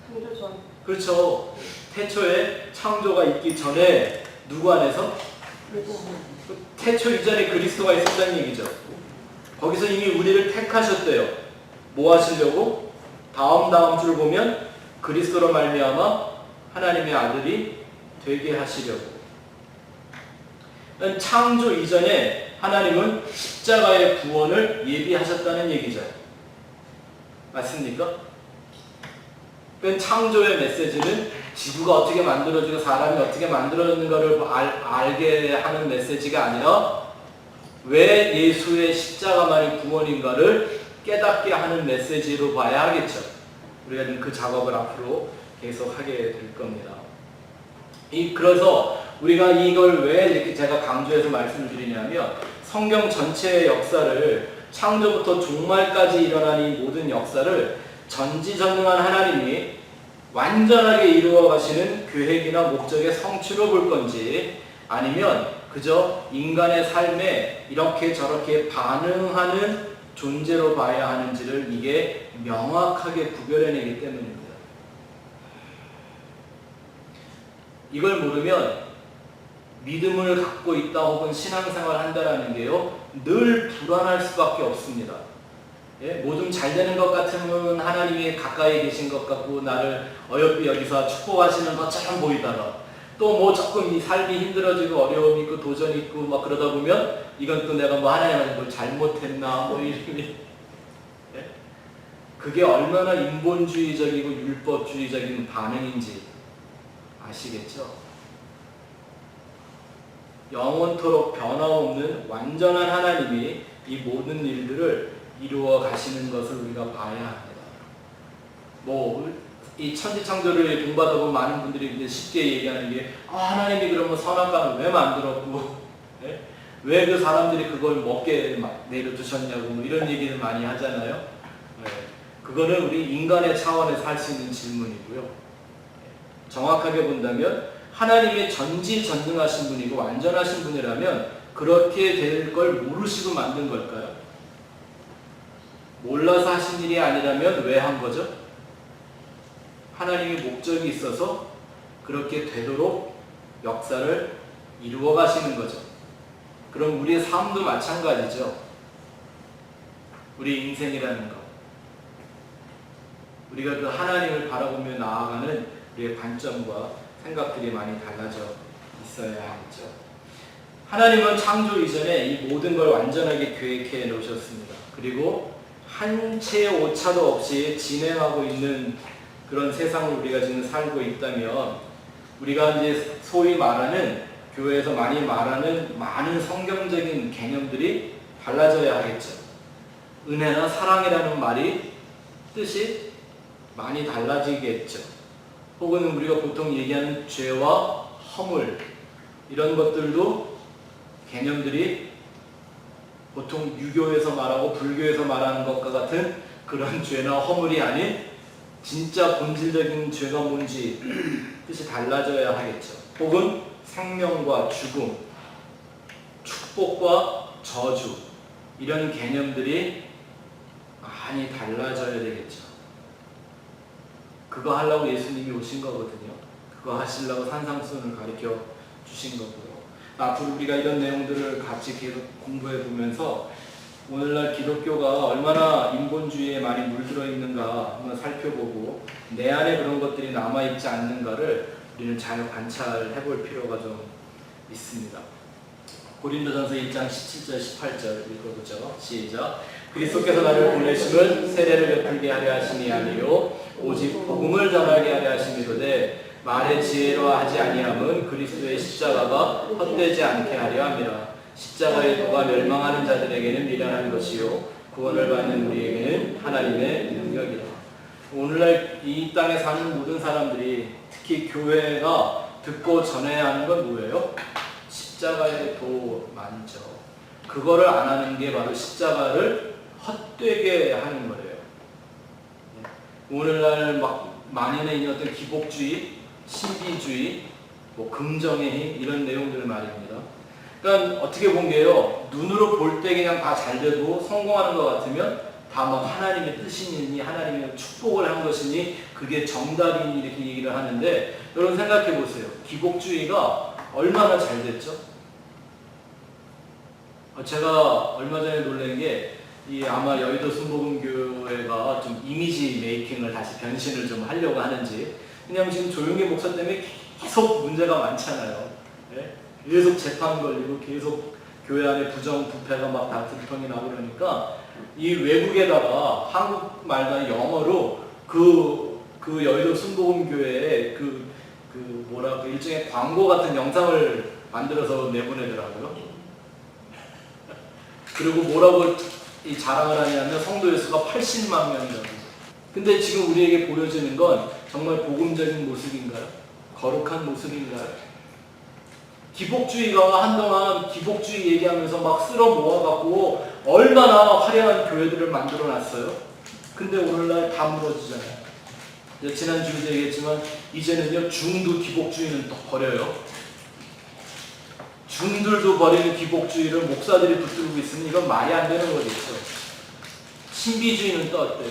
창조 전. 그렇죠. 태초에 창조가 있기 전에 누구 안에서? 태초 이전에 그리스도가 있었다는 얘기죠. 거기서 이미 우리를 택하셨대요. 뭐 하시려고? 다음 줄 보면 그리스도로 말미암아 하나님의 아들이 되게 하시려고. 창조 이전에 하나님은 십자가의 구원을 예비하셨다는 얘기죠. 맞습니까? 창조의 메시지는 지구가 어떻게 만들어지고 사람이 어떻게 만들어졌는가를 알게 하는 메시지가 아니라 왜 예수의 십자가만이 구원인가를 깨닫게 하는 메시지로 봐야 하겠죠. 우리가 그 작업을 앞으로 계속 하게 될 겁니다. 그래서 우리가 이걸 왜 이렇게 제가 강조해서 말씀을 드리냐면 성경 전체의 역사를 창조부터 종말까지 일어난 이 모든 역사를 전지전능한 하나님이 완전하게 이루어 가시는 계획이나 목적의 성취로 볼 건지 아니면 그저 인간의 삶에 이렇게 저렇게 반응하는 존재로 봐야 하는지를 이게 명확하게 구별해내기 때문입니다. 이걸 모르면 믿음을 갖고 있다 혹은 신앙생활을 한다는 게요 늘 불안할 수밖에 없습니다. 예? 뭐좀 잘 되는 것 같으면 하나님이 가까이 계신 것 같고 나를 어여삐 여기서 축복하시는 것처럼 보이다가 또 뭐 조금 이 삶이 힘들어지고 어려움이 있고 도전이 있고 막 그러다 보면 이건 또 내가 뭐 하나님한테 뭘 잘못했나 뭐 이름이 예? 그게 얼마나 인본주의적이고 율법주의적인 반응인지 아시겠죠? 영원토록 변함없는 완전한 하나님이 이 모든 일들을 이루어 가시는 것을 우리가 봐야 합니다. 이 천지창조를 공부하다 보면 많은 분들이 이제 쉽게 얘기하는 게 하나님이 그러면 선악과를 왜 만들었고 네? 왜 그 사람들이 그걸 먹게 내려두셨냐고 뭐 이런 얘기를 많이 하잖아요. 네. 그거는 우리 인간의 차원에서 할 수 있는 질문이고요. 정확하게 본다면 하나님이 전지전능하신 분이고 완전하신 분이라면 그렇게 될 걸 모르시고 만든 걸까요? 몰라서 하신 일이 아니라면 왜 한 거죠? 하나님의 목적이 있어서 그렇게 되도록 역사를 이루어 가시는 거죠. 그럼 우리의 삶도 마찬가지죠. 우리 인생이라는 것. 우리가 그 하나님을 바라보며 나아가는 우리의 관점과 생각들이 많이 달라져 있어야 하겠죠. 하나님은 창조 이전에 이 모든 걸 완전하게 계획해 놓으셨습니다. 그리고 한 채의 오차도 없이 진행하고 있는 그런 세상을 우리가 지금 살고 있다면 우리가 이제 소위 말하는 교회에서 많이 말하는 많은 성경적인 개념들이 달라져야 하겠죠. 은혜나 사랑이라는 말이 뜻이 많이 달라지겠죠. 혹은 우리가 보통 얘기하는 죄와 허물 이런 것들도 개념들이 보통 유교에서 말하고 불교에서 말하는 것과 같은 그런 죄나 허물이 아닌 진짜 본질적인 죄가 뭔지 뜻이 달라져야 하겠죠. 혹은 생명과 죽음, 축복과 저주 이런 개념들이 많이 달라져야 되겠죠. 그거 하려고 예수님이 오신 거거든요. 그거 하시려고 산상수훈을 가르쳐 주신 거고요. 앞으로 우리가 이런 내용들을 같이 계속 공부해 보면서 오늘날 기독교가 얼마나 인본주의에 많이 물들어 있는가 한번 살펴보고 내 안에 그런 것들이 남아있지 않는가를 우리는 잘 관찰해 볼 필요가 좀 있습니다. 고린도전서 1장 17절 18절 읽어보죠. 시작. 그리스도께서 나를 보내심은 세례를 베풀게 하려 하심이 아니요 오직 복음을 전하게 하려 하심이로되 말의 지혜로 하지 아니함은 그리스도의 십자가가 헛되지 않게 하려 함이라. 십자가의 도가 멸망하는 자들에게는 미련한 것이요 구원을 받는 우리에게는 하나님의 능력이라. 오늘날 이 땅에 사는 모든 사람들이 특히 교회가 듣고 전해야 하는 건 뭐예요? 십자가의 도만죠. 그거를 안 하는 게 바로 십자가를 헛되게 하는 거예요. 오늘날 막 만연해 있는 어떤 기복주의, 신비주의, 긍정의 힘 이런 내용들 말입니다. 그러니까 어떻게 본 게요. 눈으로 볼 때 그냥 다 잘 되고 성공하는 것 같으면 다 막 하나님의 뜻이니 하나님의 축복을 한 것이니 그게 정답이니 이렇게 얘기를 하는데 여러분 생각해 보세요. 기복주의가 얼마나 잘 됐죠? 제가 얼마 전에 놀란 게 이 아마 여의도 순복음교회가 좀 이미지 메이킹을 다시 변신을 좀 하려고 하는지 왜냐하면 지금 조용기 목사 때문에 계속 문제가 많잖아요. 네? 계속 재판 걸리고 계속 교회 안에 부정 부패가 막 다 들통이 나고 그러니까 이 외국에다가 한국말과 영어로 그 여의도 순복음교회에 뭐라고 일종의 광고 같은 영상을 만들어서 내보내더라고요. 그리고 뭐라고 이 자랑을 하냐면 성도의 수가 80만 명이라고. 근데 지금 우리에게 보여지는 건 정말 복음적인 모습인가요? 거룩한 모습인가요? 기복주의가 한동안 기복주의 얘기하면서 막 쓸어 모아갖고 얼마나 화려한 교회들을 만들어 놨어요. 근데 오늘날 다 무너지잖아요. 지난주에도 얘기했지만 이제는요 중도 기복주의는 또 버려요. 중들도 버리는 기복주의를 목사들이 붙들고 있으면 이건 말이 안 되는 거겠죠. 신비주의는 또 어때요?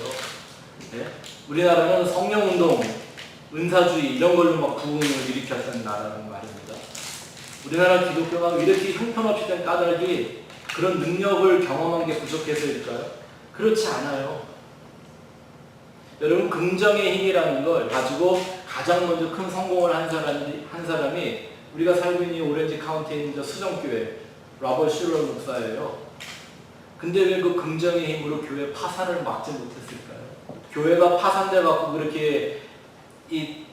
네? 우리나라는 성령운동, 은사주의 이런 걸로 막 부흥을 일으켰던 나라는 말입니다. 우리나라 기독교가 이렇게 형편없이 된 까닭이 그런 능력을 경험한 게 부족해서일까요? 그렇지 않아요. 여러분 긍정의 힘이라는 걸 가지고 가장 먼저 큰 성공을 한 사람이 우리가 살고 있는 오렌지 카운티에 있는 수정교회 라버트 슈럴 목사예요. 근데 왜 그 긍정의 힘으로 교회 파산을 막지 못했을까요? 교회가 파산돼 갖고 그렇게 이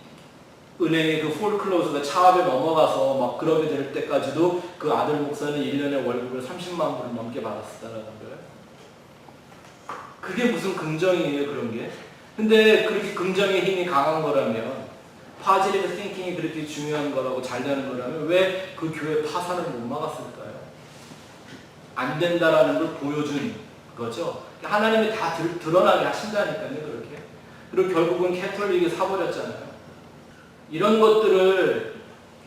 은행의 그 폴클로즈가 차압에 넘어가서 막 그러게 될 때까지도 그 아들 목사는 1년에 월급을 30만 불을 넘게 받았었다는 거예요. 그게 무슨 긍정이에요, 그런 게? 근데 그렇게 긍정의 힘이 강한 거라면 파지티브 띵킹이 그렇게 중요한 거라고 잘 되는 거라면 왜 그 교회 파산을 못 막았을까요? 안 된다라는 걸 보여준 거죠. 하나님이 다 드러나게 하신다니까요, 그렇게. 그리고 결국은 캐톨릭이 사버렸잖아요. 이런 것들을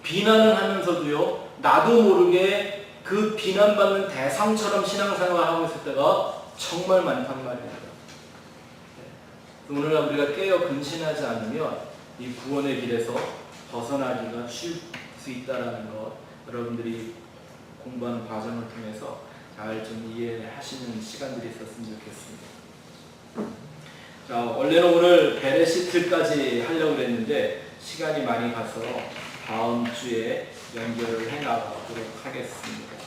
비난을 하면서도요, 나도 모르게 그 비난받는 대상처럼 신앙생활을 하고 있을 때가 정말 많단 말입니다. 오늘날 우리가 깨어 근신하지 않으면 이 구원의 길에서 벗어나기가 쉬울 수 있다는 것 여러분들이 공부하는 과정을 통해서 잘 좀 이해하시는 시간들이 있었으면 좋겠습니다. 자, 원래는 오늘 베레시트까지 하려고 했는데 시간이 많이 가서 다음 주에 연결을 해나가도록 하겠습니다.